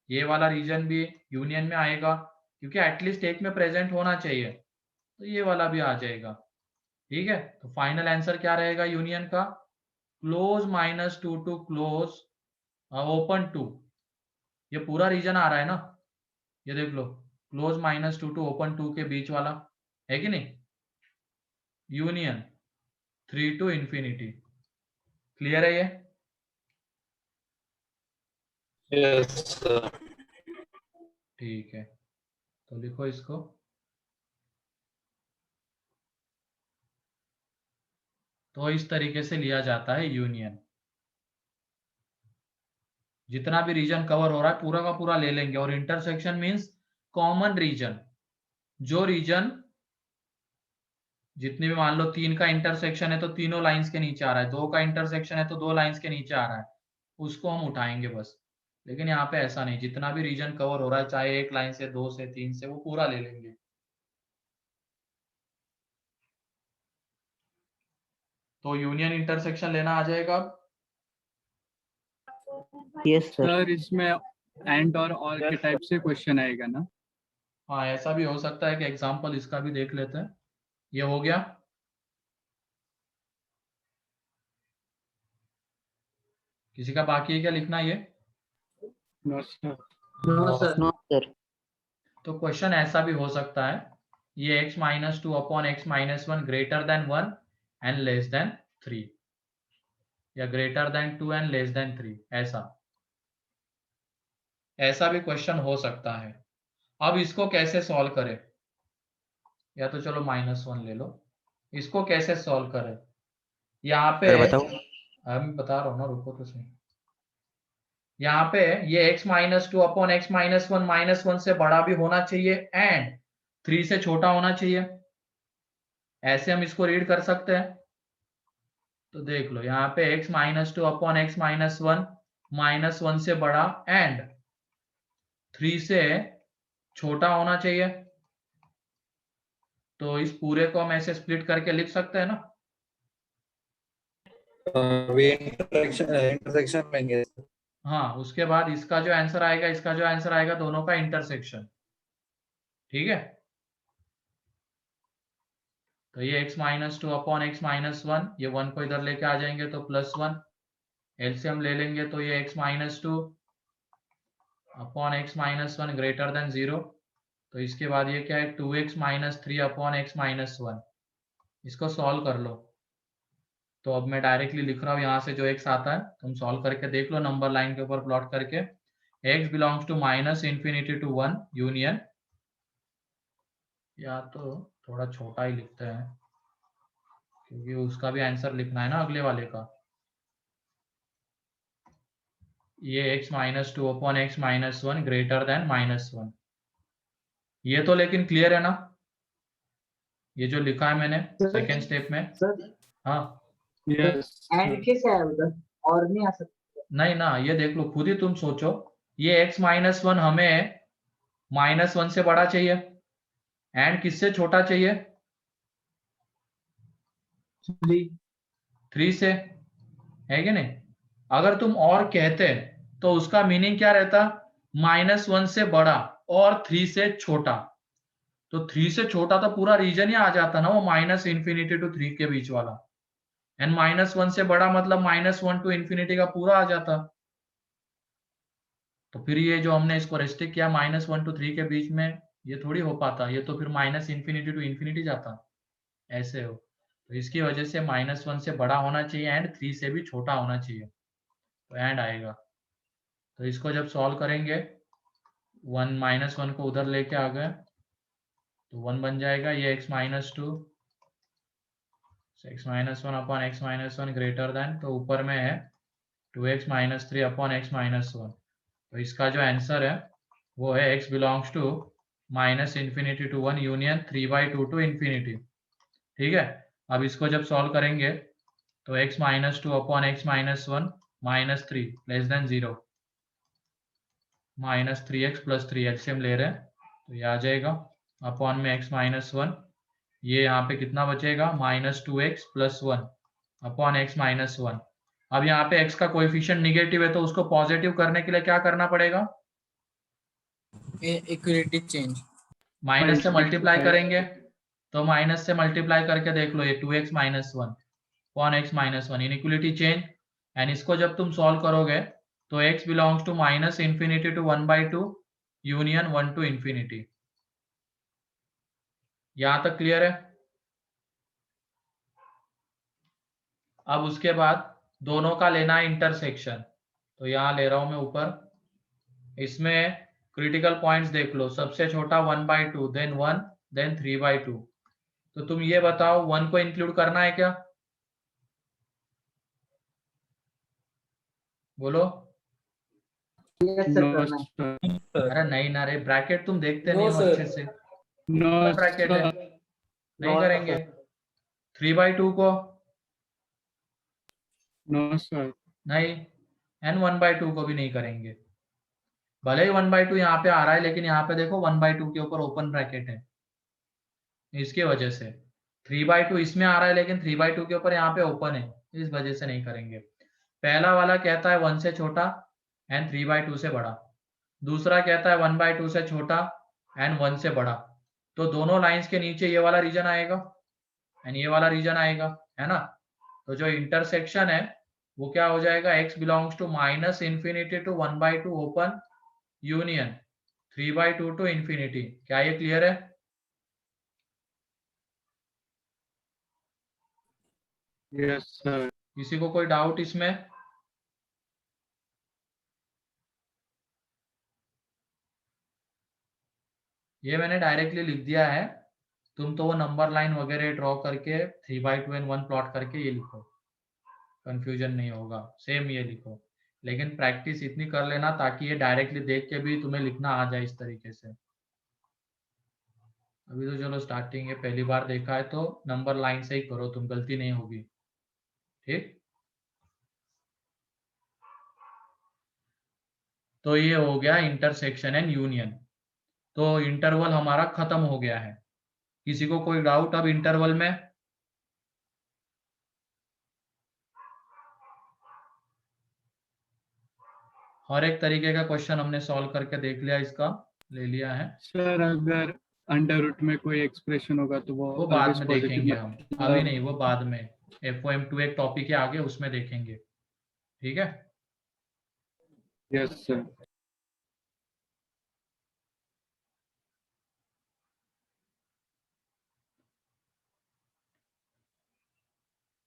ये वाला रीजन भी यूनियन में आएगा, क्योंकि एटलीस्ट एक में प्रेजेंट होना चाहिए, तो ये वाला भी आ जाएगा। ठीक है, तो फाइनल आंसर क्या रहेगा यूनियन का, क्लोज -2 टू क्लोज ओपन 2। ये पूरा रीजन आ रहा है ना, ये देख लो, क्लोज -2 टू ओपन 2 के बीच वाला है कि नहीं, यूनियन 3 टू इंफिनिटी। क्लियर है ये? Yes, sir. ठीक है, तो लिखो इसको। तो इस तरीके से लिया जाता है यूनियन, जितना भी रीजन कवर हो रहा है पूरा का पूरा ले लेंगे। और इंटरसेक्शन मींस कॉमन रीजन, जो रीजन जितने भी, मान लो 3 का इंटरसेक्शन है तो तीनों लाइंस के नीचे आ रहा है, 2 का इंटरसेक्शन है तो 2 लाइंस के नीचे आ रहा है, उसको हम उठाएंगे बस। लेकिन यहाँ पे ऐसा नहीं, जितना भी रीजन कवर हो रहा है, चाहे एक लाइन से 2 से 3 से, वो पूरा ले लेंगे। तो यूनियन इंटरसेक्शन लेना आ जाएगा अब। Yes sir. सर इसमें एंड और के टाइप से क्वेश्चन आएगा ना? हाँ, ऐसा भी हो सकता है कि एग्जाम्पल इसका भी देख लेते हैं। ये हो गया। किसी का बाकी है क्या लिखना ये? No sir. No sir. No sir. तो क्वेश्चन ऐसा भी हो सकता है, ये x minus two upon x minus one greater than 1 and less than 3, या greater than 2 and less than 3, ऐसा भी क्वेश्चन हो सकता है। अब इसको कैसे सॉल्व करें? या तो चलो -1 ले लो। इसको कैसे सॉल्व करें? यहाँ पे सर बताओ। हम बता रहा हूँ ना, रुको तो सही। यहाँ पे ये x minus two upon x minus one -1 से बड़ा भी होना चाहिए एंड 3 से छोटा होना चाहिए, ऐसे हम इसको रीड कर सकते हैं। तो देख लो यहाँ पे x minus two upon x minus one -1 से बड़ा एंड 3 से छोटा होना चाहिए। तो इस पूरे को हम ऐसे स्प्लिट करके लिख सकते हैं ना। इंटरसेक्शन लेंगे। हाँ, उसके बाद इसका जो आंसर आएगा, इसका जो आंसर आएगा, दोनों का इंटरसेक्शन। ठीक है, तो ये x minus two upon x minus one, ये 1 को इधर लेके आ जाएंगे तो +1, एलसीएम ले लेंगे तो ये x minus two upon x minus one greater than 0। तो इसके बाद ये क्या है, 2x minus three upon x minus one. इसको सॉल्व कर लो। तो अब मैं डायरेक्टली लिख रहा हूँ यहाँ से, जो x आता है तुम सॉल्व करके देख लो, नंबर लाइन के ऊपर प्लॉट करके। x belongs to -∞ to 1 union, या तो थोड़ा छोटा ही लिखते हैं क्योंकि उसका भी आंसर लिखना है ना अगले वाले का। ये x minus two upon x minus one greater than -1। ये तो लेकिन क्लियर है ना, ये जो लिखा है मैंने सेकेंड स्टेप में। सर हाँ, यस एंड कैसे आया उधर, और नहीं आ सकता? नहीं ना, ये देख लो, खुद ही तुम सोचो। ये x माइनस वन हमें -1 से बड़ा चाहिए एंड किससे छोटा चाहिए? 3 से, है कि नहीं? अगर तुम और कहते तो उसका मीनिंग क्या रहता? -1 से बड़ा और 3 से छोटा। तो 3 से छोटा तो पूरा रीजन ही आ जाता ना, वो -∞ to 3 के बीच वाला। एंड -1 से बड़ा मतलब -1 to ∞ का पूरा आ जाता। तो फिर ये जो हमने इसको रेस्ट्रिक्ट किया -1 to 3 के बीच में, ये थोड़ी हो पाता, ये तो फिर -∞ to ∞ जाता, ऐसे हो। तो इसकी वजह से -1 से बड़ा होना चाहिए एंड 3 से भी छोटा होना चाहिए, तो एंड आएगा। तो इसको जब सॉल्व करेंगे, 1 को उधर लेके आ गए तो 1 बन जाएगा। ये x minus two x minus one upon x minus one greater than, तो ऊपर में है 2x minus three upon x minus one. तो इसका जो आंसर है वो है x belongs to -∞ to 1 union 3/2 to ∞। ठीक है, अब इसको जब सॉल्व करेंगे तो x minus two upon x minus one -3 less than 0, -3x + 3 LCM ले रहे हैं तो ये आ जाएगा अपॉन में x माइनस वन, ये यहाँ पे कितना बचेगा, -2x + 1 upon x minus one. अब यहाँ पे x का कोएफिशिएंट निगेटिव है तो उसको पॉजिटिव करने के लिए क्या करना पड़ेगा? इक्विलिटी चेंज, माइनस से मल्टीप्लाई करेंगे, तो माइनस से मल्टीप्लाई करके देख लो, ये 2x minus one upon x minus one, inequality change. And इसको जब तुम सॉल्व करोगे तो x belongs to -∞ to 1/2 union 1 to ∞। यहां तक क्लियर है? अब उसके बाद दोनों का लेना है इंटरसेक्शन, तो यहां ले रहा हूं मैं ऊपर। इसमें क्रिटिकल पॉइंट्स देख लो, सबसे छोटा 1/2, देन 1, देन 3/2। तो तुम ये बताओ 1 को इंक्लूड करना है क्या? बोलो। यस सर, नो करना है। सर। अरे नहीं ना रे, ब्रैकेट तुम देखते नो नहीं हो सर। अच्छे से, नो ब्रैकेट है, सर। नहीं नो करेंगे। सर। 3/2 को नो सर। नहीं, एंड 1/2 को भी नहीं करेंगे। भले ही 1/2 यहाँ पे आ रहा है, लेकिन यहाँ पे देखो 1/2 के ऊपर ओपन ब्रैकेट है, इसकी वजह से। 3/2 इसमें आ रहा है, लेकिन 3/2 के ऊपर यहाँ पे ओपन है, इस वजह से नहीं करेंगे। पहला वाला कहता है 1 से छोटा एंड 3/2 से बड़ा, दूसरा कहता है 1/2 से छोटा एंड 1 से बड़ा। तो दोनों लाइंस के नीचे ये वाला रीजन आएगा एंड ये वाला रीजन आएगा, है ना। तो जो इंटरसेक्शन है वो क्या हो जाएगा, x belongs to -∞ to 1/2 open union 3/2 to infinity. क्या ये क्लियर है? Yes sir. किसी को कोई डाउट इसमें? ये मैंने डायरेक्टली लिख दिया है, तुम तो वो नंबर लाइन वगैरह ड्रॉ करके 3/2 एंड 1 प्लॉट करके ये लिखो, कंफ्यूजन नहीं होगा। सेम ये लिखो, लेकिन प्रैक्टिस इतनी कर लेना ताकि ये डायरेक्टली देख के भी तुम्हें लिखना आ जाए इस तरीके से। अभी तो चलो स्टार्टिंग है, पहली बार देखा है तो नंबर लाइन से ही करो, तुम गलती नहीं होगी, ठीक। तो ये हो गया इंटरसेक्शन एंड यूनियन। तो इंटरवल हमारा खत्म हो गया है। किसी को कोई डाउट अब इंटरवल में? हर एक तरीके का क्वेश्चन हमने सॉल्व करके देख लिया, इसका ले लिया है। सर अगर अंडर रूट में कोई एक्सप्रेशन होगा तो वो बाद always में positive देखेंगे हम, अभी नहीं, वो बाद में। FOM2 एक टॉपिक है आगे, उसमें देखेंगे, ठीक है। Yes sir.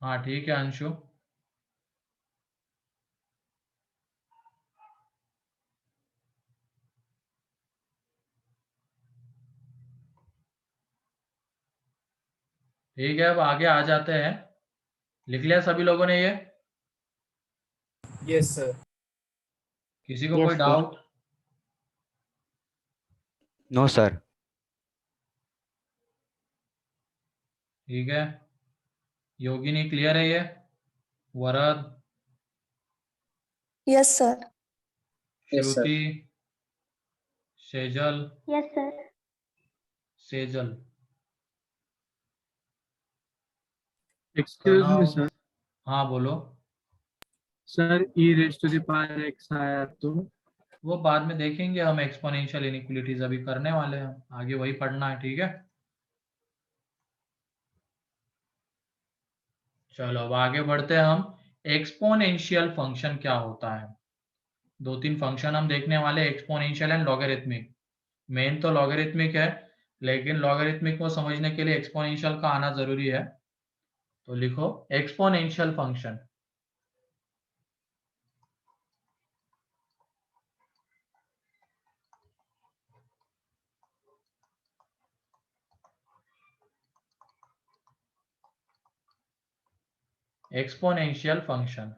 हाँ ठीक है अंशु। ठीक है, अब आगे आ जाते हैं। लिख लिया सभी लोगों ने ये? Yes sir. किसी को Yes, कोई sir. डाउट? No, sir. ठीक है, योगिनी क्लियर है ये? Varad, yes sir. Shruti, Sejal, yes sir. Sejal, excuse me Pranav. Sir. हाँ बोलो। सर e⁻x आया तो वो बाद में देखेंगे हम, एक्सपोनेंशियल इनइक्वालिटीज अभी करने वाले हैं, आगे वही पढ़ना है, ठीक है। चलो अब आगे बढ़ते हैं हम। एक्सपोनेंशियल फंक्शन क्या होता है? 2-3 फंक्शन हम देखने वाले, एक्सपोनेंशियल एंड लॉगरिथमिक। मेन तो लॉगरिथमिक है, लेकिन लॉगरिथमिक को समझने के लिए एक्सपोनेंशियल का आना जरूरी है। तो लिखो एक्सपोनेंशियल फंक्शन। एक्सपोनेंशियल फंक्शन,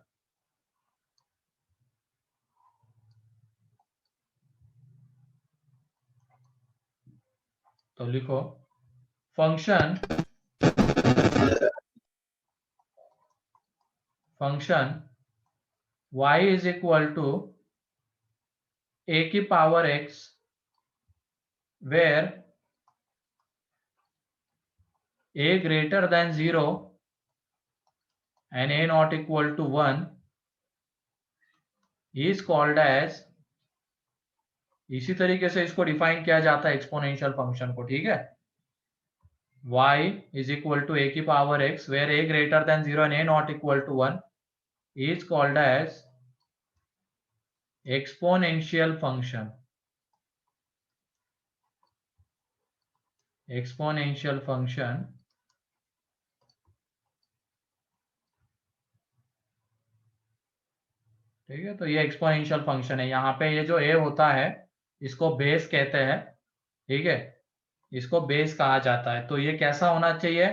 तो लिखो function y is equal to a की power x where a greater than 0 and a not equal to 1 is called as, इसी तरीके से इसको डिफाइन किया जाता है एक्सपोनेंशियल फंक्शन को, ठीक है। y is equal to a की power x where a greater than 0 and a not equal to 1 is called as exponential function. Exponential function ठीक है। तो ये एक्सपोनेंशियल फंक्शन है। यहाँ पे ये जो a होता है इसको बेस कहते हैं, ठीक है, इसको बेस कहा जाता है। तो ये कैसा होना चाहिए?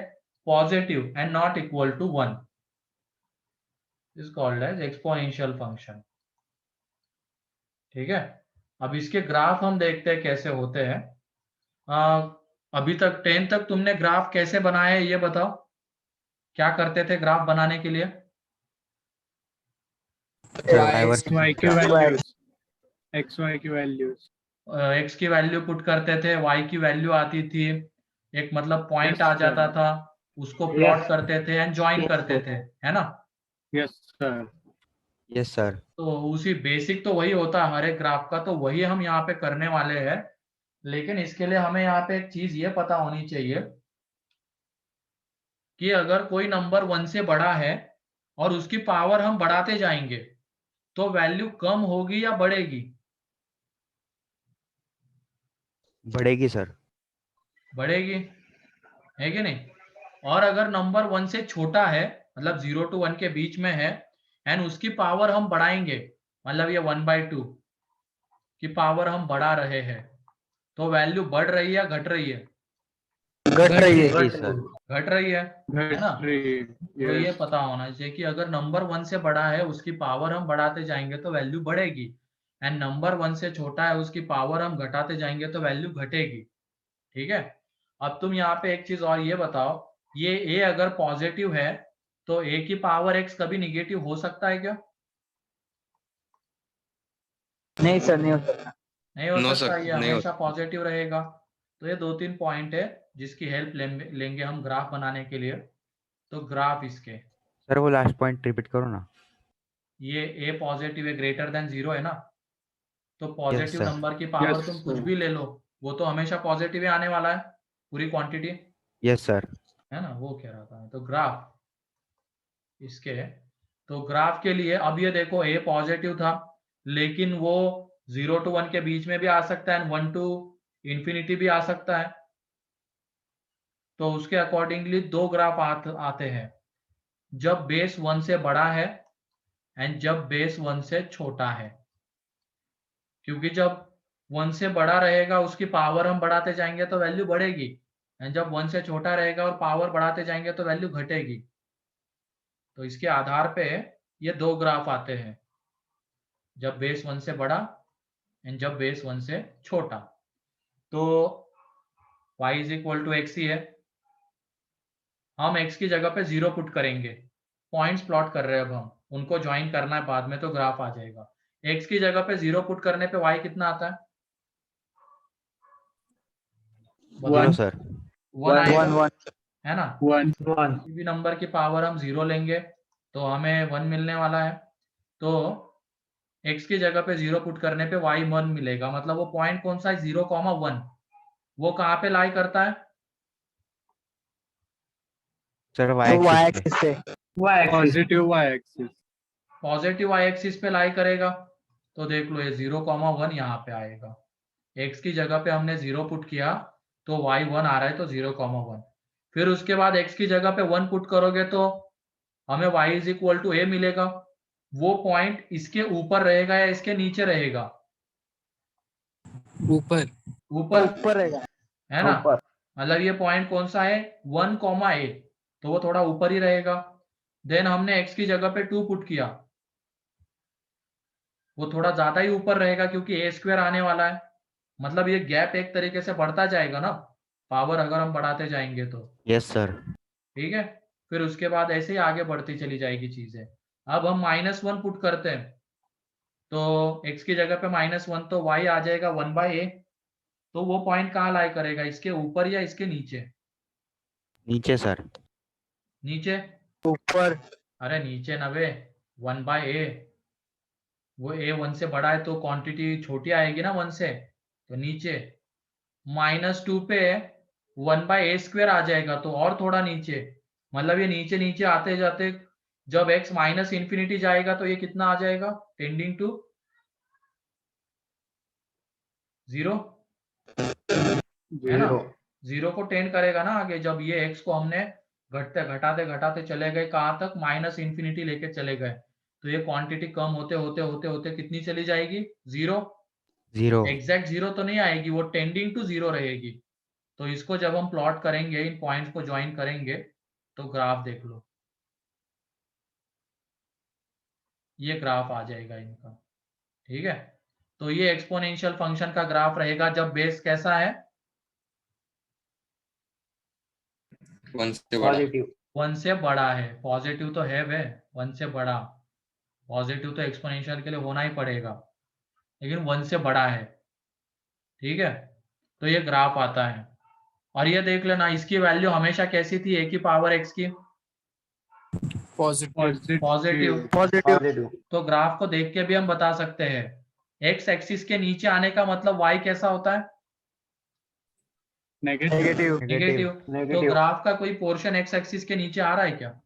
Positive and not equal to 1 is called as exponential function, ठीक है। अब इसके ग्राफ हम देखते हैं कैसे होते हैं। अभी तक 10 तक तुमने ग्राफ कैसे बनाए ये बताओ, क्या करते थे ग्राफ बनाने के लिए? xy की वैल्यूज, xy की वैल्यूज, x की वैल्यू पुट करते थे, y की वैल्यू आती थी, एक मतलब पॉइंट Yes, आ sir. जाता था, उसको प्लॉट करते थे एंड ज्वाइन करते थे, है ना? Yes sir. Yes sir. तो उसी बेसिक तो वही होता है हर एक ग्राफ का, तो वही हम यहाँ पे करने वाले हैं। लेकिन इसके लिए हमें यहाँ पे एक चीज ये पता होनी चाहिए कि अगर कोई नंबर 1 से बड़ा है और उसकी पावर हम बढ़ाते जाएंगे तो वैल्यू कम होगी या बढ़ेगी? बढ़ेगी सर। बढ़ेगी, है कि नहीं? और अगर नंबर 1 से छोटा है, मतलब 0 to 1 के बीच में है, एंड उसकी पावर हम बढ़ाएंगे, मतलब ये 1/2 की पावर हम बढ़ा रहे हैं, तो वैल्यू बढ़ रही है या घट रही है? घट रही है। बढ़ेगी सर। घट रही है ना? तो ये यस पता होना चाहिए कि अगर नंबर 1 से बड़ा है उसकी पावर हम बढ़ाते जाएंगे तो वैल्यू बढ़ेगी, एंड नंबर 1 से छोटा है उसकी पावर हम घटाते जाएंगे तो वैल्यू घटेगी। ठीक है? अब तुम यहाँ पे एक चीज और ये बताओ, ये a अगर पॉजिटिव है तो a की पावर x कभी निगेटिव हो सकता है क्या? नहीं सर, नहीं हो सकता। नहीं हो नो सकता, सर, ये नहीं हो हमेशा पॉजिटिव रहेगा। तो ये 2-3 पॉइंट है जिसकी हेल्प लेंगे हम ग्राफ बनाने के लिए। तो ग्राफ इसके, सर वो लास्ट पॉइंट रिपीट करो ना। ये a पॉजिटिव है, ग्रेटर देन 0 है ना? तो यस पॉजिटिव सर। नंबर की पावर Yes, तुम कुछ sir. भी ले लो, वो तो हमेशा पॉजिटिव ही आने वाला है, पूरी क्वांटिटी, यस सर। है ना? वो कह रहा था। तो ग्राफ इसके, तो ग्राफ के लिए अब ये देखो a पॉजिटिव था, लेकिन वो 0 to 1 के बीच में भी आ सकता है, 1 to इंफिनिटी भी आ सकता है। तो उसके अकॉर्डिंगली दो ग्राफ आते हैं, जब बेस 1 से बड़ा है एंड जब बेस 1 से छोटा है। क्योंकि जब 1 से बड़ा रहेगा उसकी पावर हम बढ़ाते जाएंगे तो वैल्यू बढ़ेगी, एंड जब 1 से छोटा रहेगा और पावर बढ़ाते जाएंगे तो वैल्यू घटेगी। तो इसके आधार पे ये दो ग्राफ आते हैं, जब बेस 1 से बड़ा एंड जब बेस 1 से छोटा। तो y is equal to x ही है, हम x की जगह पे 0 पुट करेंगे, पॉइंट्स प्लॉट कर रहे हैं अब हम, उनको ज्वाइन करना है बाद में तो ग्राफ आ जाएगा। x की जगह पे 0 पुट करने पे y कितना आता है? Zero sir. 1 आएगा, 1 है ना? 1. किसी भी नंबर की पावर हम 0 लेंगे तो हमें 1 मिलने वाला है। तो x की जगह पे 0 पुट करने पे y 1 मिलेगा, मतलब वो पॉइंट कौन सा है? 0,1। वो कहाँ पे लाई करता है? सर वाई एक्सिस पे। Positive y-axis. Positive y axis पे लाई करेगा। तो देख लो ये 0,1 यहाँ पे आएगा, x की जगह पे हमने 0 पुट किया तो y 1 आ रहा है, तो 0,1। फिर उसके बाद x की जगह पे 1 पुट करोगे तो हमें y is equal to a मिलेगा। वो पॉइंट इसके ऊपर रहेगा या इसके नीचे रहेगा? ऊपर ऊपर, ऊपर रहेगा। है ना? मतलब ये पॉइंट कौन सा है? 1,a, तो वो थोड़ा ऊपर ही रहेगा। देन हमने x की जगह पे 2 पुट किया, वो थोड़ा ज्यादा ही ऊपर रहेगा क्योंकि a स्क्वायर आने वाला है, मतलब ये गैप एक तरीके से बढ़ता जाएगा ना, पावर अगर हम बढ़ाते जाएंगे तो। Yes sir. ठीक है? फिर उसके बाद ऐसे ही आगे बढ़ती चली जाएगी चीजें। अब हम -1 पुट करते हैं, तो x की जगह पे -1 तो y आ जाएगा 1/a। तो वो पॉइंट कहाँ लाई करेगा, इसके ऊपर या इसके नीचे? नीचे सर। नीचे। ऊपर अरे नीचे ना बे, 1/a, वो a 1 से बड़ा है तो क्वांटिटी छोटी आएगी ना 1 से, तो नीचे। -2 पे 1/a स्क्वायर आ जाएगा तो और थोड़ा नीचे, मतलब ये नीचे नीचे आते जाते जब x माइनस इंफिनिटी जाएगा तो ये कितना आ जाएगा? टेंडिंग टू 0, है ना? 0 को टेंड करेगा ना आगे, जब ये x को हमने घटाते घटाते चले गए कहाँ तक? माइनस इंफिनिटी लेके चले गए, तो ये क्वांटिटी कम होते होते होते होते कितनी चली जाएगी? 0। जीरो। एग्जैक्ट 0 तो नहीं आएगी, वो टेंडिंग टू 0 रहेगी। तो इसको जब हम प्लॉट करेंगे, इन पॉइंट्स को ज्वाइन करेंगे, तो ग्राफ देख लो, ये ग्राफ आ जाएगा इनका। ठीक है? तो ये एक्सपोनेंशियल फंक्शन का ग्राफ रहेगा जब बेस कैसा है? 1 से बड़ा। 1 से बड़ा है। पॉजिटिव तो है वे, 1 से बड़ा। पॉजिटिव तो एक्सपोनेंशियल के लिए होना ही पड़ेगा, लेकिन 1 से बड़ा है। ठीक है? तो ये ग्राफ आता है। और ये देख लेना इसकी वैल्यू हमेशा कैसी थी a की पावर x की पॉजिटिव पॉजिटिव। तो ग्राफ को देख के भी हम बता सकते हैं x एक्सिस के नीचे आने का मतलब y कैसा होता है नेगेटिव। नेगेटिव। तो ग्राफ का कोई पोर्शन x एक्सिस के नीचे आ रहा है क्या?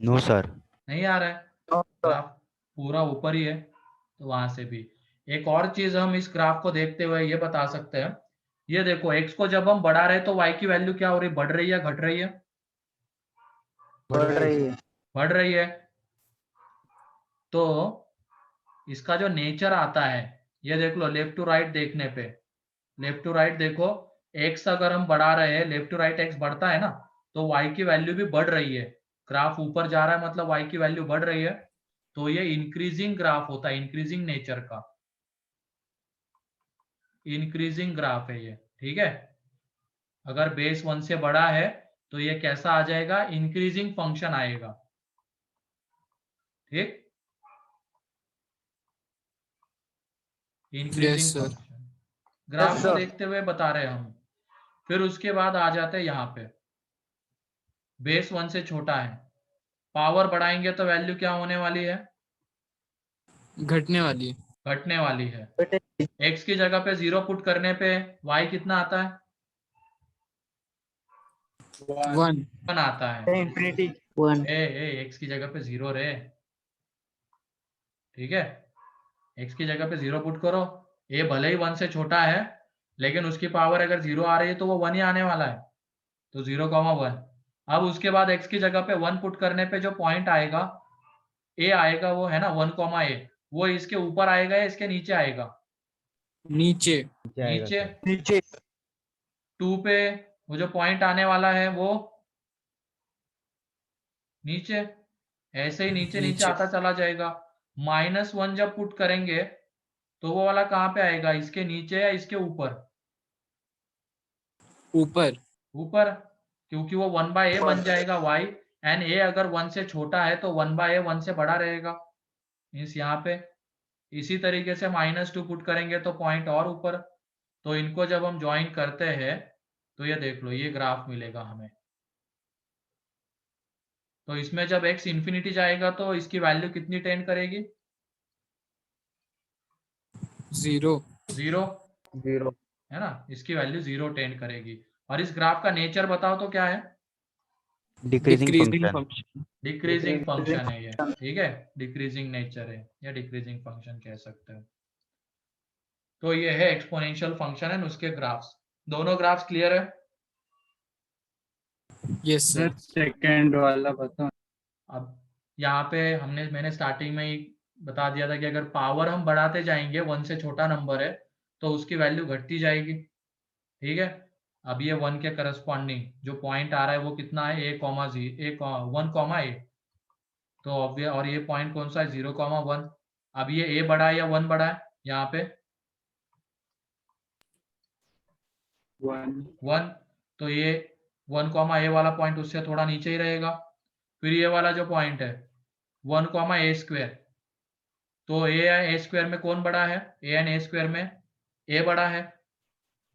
No sir. नहीं आ रहा है, ग्राफ पूरा ऊपर ही है। तो वहां से भी एक और चीज हम इस ग्राफ को देखते हुए ये बता सकते हैं, ये देखो x को जब हम बढ़ा रहे हैं तो y की वैल्यू क्या हो रही है, बढ़ रही है घट रही है? बढ़ रही है। तो इसका जो नेचर आता है ये देख लो, लेफ्ट टू राइट देखने पे, लेफ्ट टू राइट देखो, x अगर हम बढ़ा रहे हैं, लेफ्ट टू राइट x बढ़ता है ना, तो y की वैल्यू भी बढ़ रही है। ग्राफ ऊपर जा रहा है मतलब y की वैल्यू बढ़ रही है, तो ये इंक्रीजिंग ग्राफ होता है, इंक्रीजिंग नेचर का इंक्रीजिंग ग्राफ है ये। ठीक है, अगर बेस 1 से बड़ा है तो ये कैसा आ जाएगा, इंक्रीजिंग फंक्शन आएगा। ठीक, इंक्रीजिंग sir. फंक्शन ग्राफ को देखते हुए बता रहे हैं हम। फिर उसके बाद आ जाते हैं यहाँ पे, बेस 1 से छोटा है, पावर बढ़ाएंगे तो वैल्यू क्या होने वाली है, घटने वाली है। घटने वाली है। x की जगह पे 0 पुट करने पे y कितना आता है, 1 आता है। x की जगह पे 0 रे, ठीक है, x की जगह पे 0 पुट करो, a भले ही 1 से छोटा है लेकिन उसकी पावर अगर 0 आ रही है तो वो 1 ही आने वाला है, तो 0,1। अब उसके बाद x की जगह पे 1 पुट करने पे जो पॉइंट आएगा a आएगा, वो है ना 1,a, वो इसके ऊपर आएगा या इसके नीचे आएगा, नीचे नीचे 2 पे वो जो पॉइंट आने वाला है वो नीचे, ऐसे ही नीचे नीचे नीचे। आता चला जाएगा। -1 जब पुट करेंगे तो वो वाला कहाँ पे आएगा, इसके नीचे या इसके ऊपर, ऊपर ऊपर, क्योंकि वो 1/a बन जाएगा y, एंड a अगर 1 से छोटा है तो 1/a 1 से बड़ा रहेगा, मीन्स यहाँ पे। इसी तरीके से -2 पुट करेंगे तो पॉइंट और ऊपर। तो इनको जब हम ज्वाइन करते हैं तो ये देख लो, ये ग्राफ मिलेगा हमें। तो इसमें जब x इंफिनिटी जाएगा तो इसकी वैल्यू कितनी टेंड करेगी, 0 है ना, इसकी वैल्यू 0 टेंड करेगी। और इस ग्राफ का नेचर बताओ तो क्या है, डिक्रीजिंग फंक्शन। डिक्रीजिंग फंक्शन है ये। ठीक है, डिक्रीजिंग नेचर है या डिक्रीजिंग फंक्शन कह सकते हो। तो ये है एक्सपोनेंशियल फंक्शन एंड उसके ग्राफ्स। दोनों ग्राफ्स क्लियर है? Yes sir. सेकंड वाला बताओ। अब यहाँ पे मैंने स्टार्टिंग में ही बता दिया था कि अगर पावर हम बढ़ाते जाएंगे, 1 से छोटा नंबर है तो उसकी वैल्यू घटती जाएगी। ठीक है, अब ये 1 के करस्पॉन्डिंग जो पॉइंट आ रहा है वो कितना है, 1,a, तो ऑब्वियस, और ये पॉइंट कौन सा है, 0,1। अब ये a बड़ा है या 1 बड़ा है, यहाँ पे 1, तो ये 1,a वाला पॉइंट उससे थोड़ा नीचे ही रहेगा। फिर ये वाला जो पॉइंट है 1,a², तो a या a² में कौन बड़ा है, a एंड a² में a बड़ा है।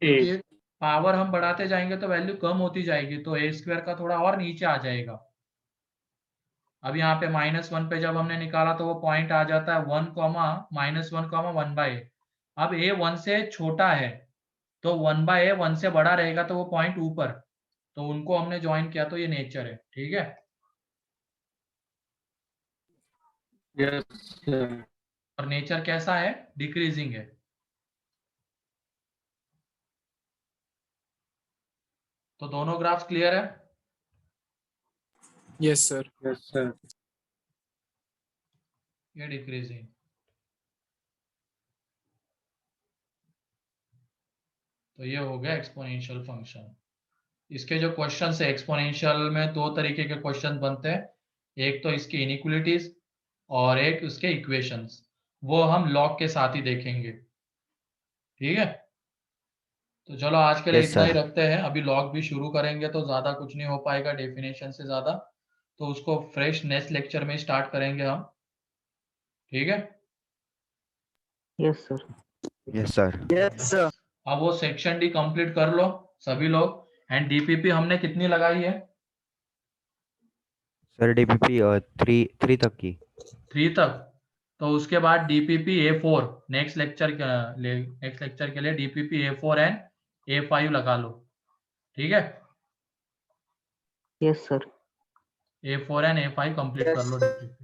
ये पावर हम बढ़ाते जाएंगे तो वैल्यू कम होती जाएगी, तो a² का थोड़ा और नीचे आ जाएगा। अब यहाँ पे -1 पे जब हमने निकाला तो वो पॉइंट आ जाता है 1, -1,1/a। अब a 1 से छोटा है तो 1/a 1 से बड़ा रहेगा, तो वो पॉइंट ऊपर, तो उनको हमने ज्वाइन किया, तो ये नेचर है। ठीक है, यस सर। और नेचर कैसा है, डिक्रीजिंग है। तो दोनों ग्राफ्स क्लियर है? Yes sir. Yes sir. ये डिक्रीजिंग, तो ये हो गया एक्सपोनेंशियल फंक्शन। इसके जो क्वेश्चंस है एक्सपोनेंशियल में, दो तरीके के क्वेश्चन बनते हैं, एक तो इसकी इनइक्वालिटीज और एक उसके इक्वेशंस, वो हम लॉग के साथ ही देखेंगे। ठीक है, तो चलो आज के लिए Yes, इतना ही sir. रखते हैं। अभी लॉग भी शुरू करेंगे तो ज्यादा कुछ नहीं हो पाएगा डेफिनेशन से ज्यादा, तो उसको फ्रेश नेक्स्ट लेक्चर में स्टार्ट करेंगे हम। ठीक है, यस सर। अब वो सेक्शन डी कंप्लीट कर लो, सभी लोग। एंड डीपीपी हमने कितनी लगाई है? सर डीपीपी 3 तक की। 3 तक। तो उसके बाद डीपीपी A4 नेक्स्ट लेक्चर के लिए डीपीपी A4 एंड A5 लगा लो, ठीक है? Yes sir. A4 and A5 complete कर लो डीपीपी।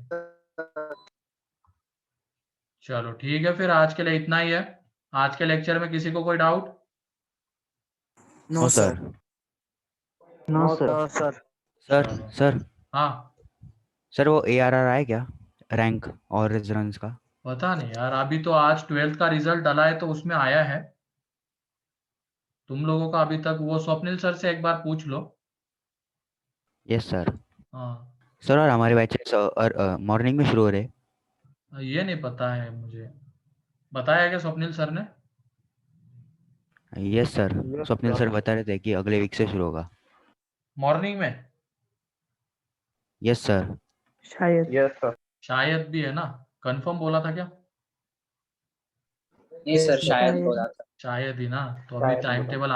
चलो ठीक है, फिर आज के लिए इतना ही है। आज के लेक्चर में किसी को कोई doubt? No sir. No sir. Sir चलो। सर हाँ, सर वो ARR आया क्या, रैंक और रेजोनेंस का? पता नहीं यार, अभी तो आज 12th का रिजल्ट डला है तो उसमें आया है। तुम लोगों का अभी तक वो स्वप्निल सर से एक बार पूछ लो। Yes sir. हाँ, सर और हमारे बैचेस मॉर्निंग में शुरू हो रहे? ये नहीं पता है मुझे। बताया क्या स्वप्निल सर ने? यस सर, स्वप्निल सर बता रहे थे कि अगले वीक से शुरू होगा। मॉर्निंग में? Yes sir. शायद। Yes sir. शायद भी है ना? कंफर्म बोला था क्या? नहीं सर, शायद बोला था। शायद ही ना। तो अभी टाइम टेबल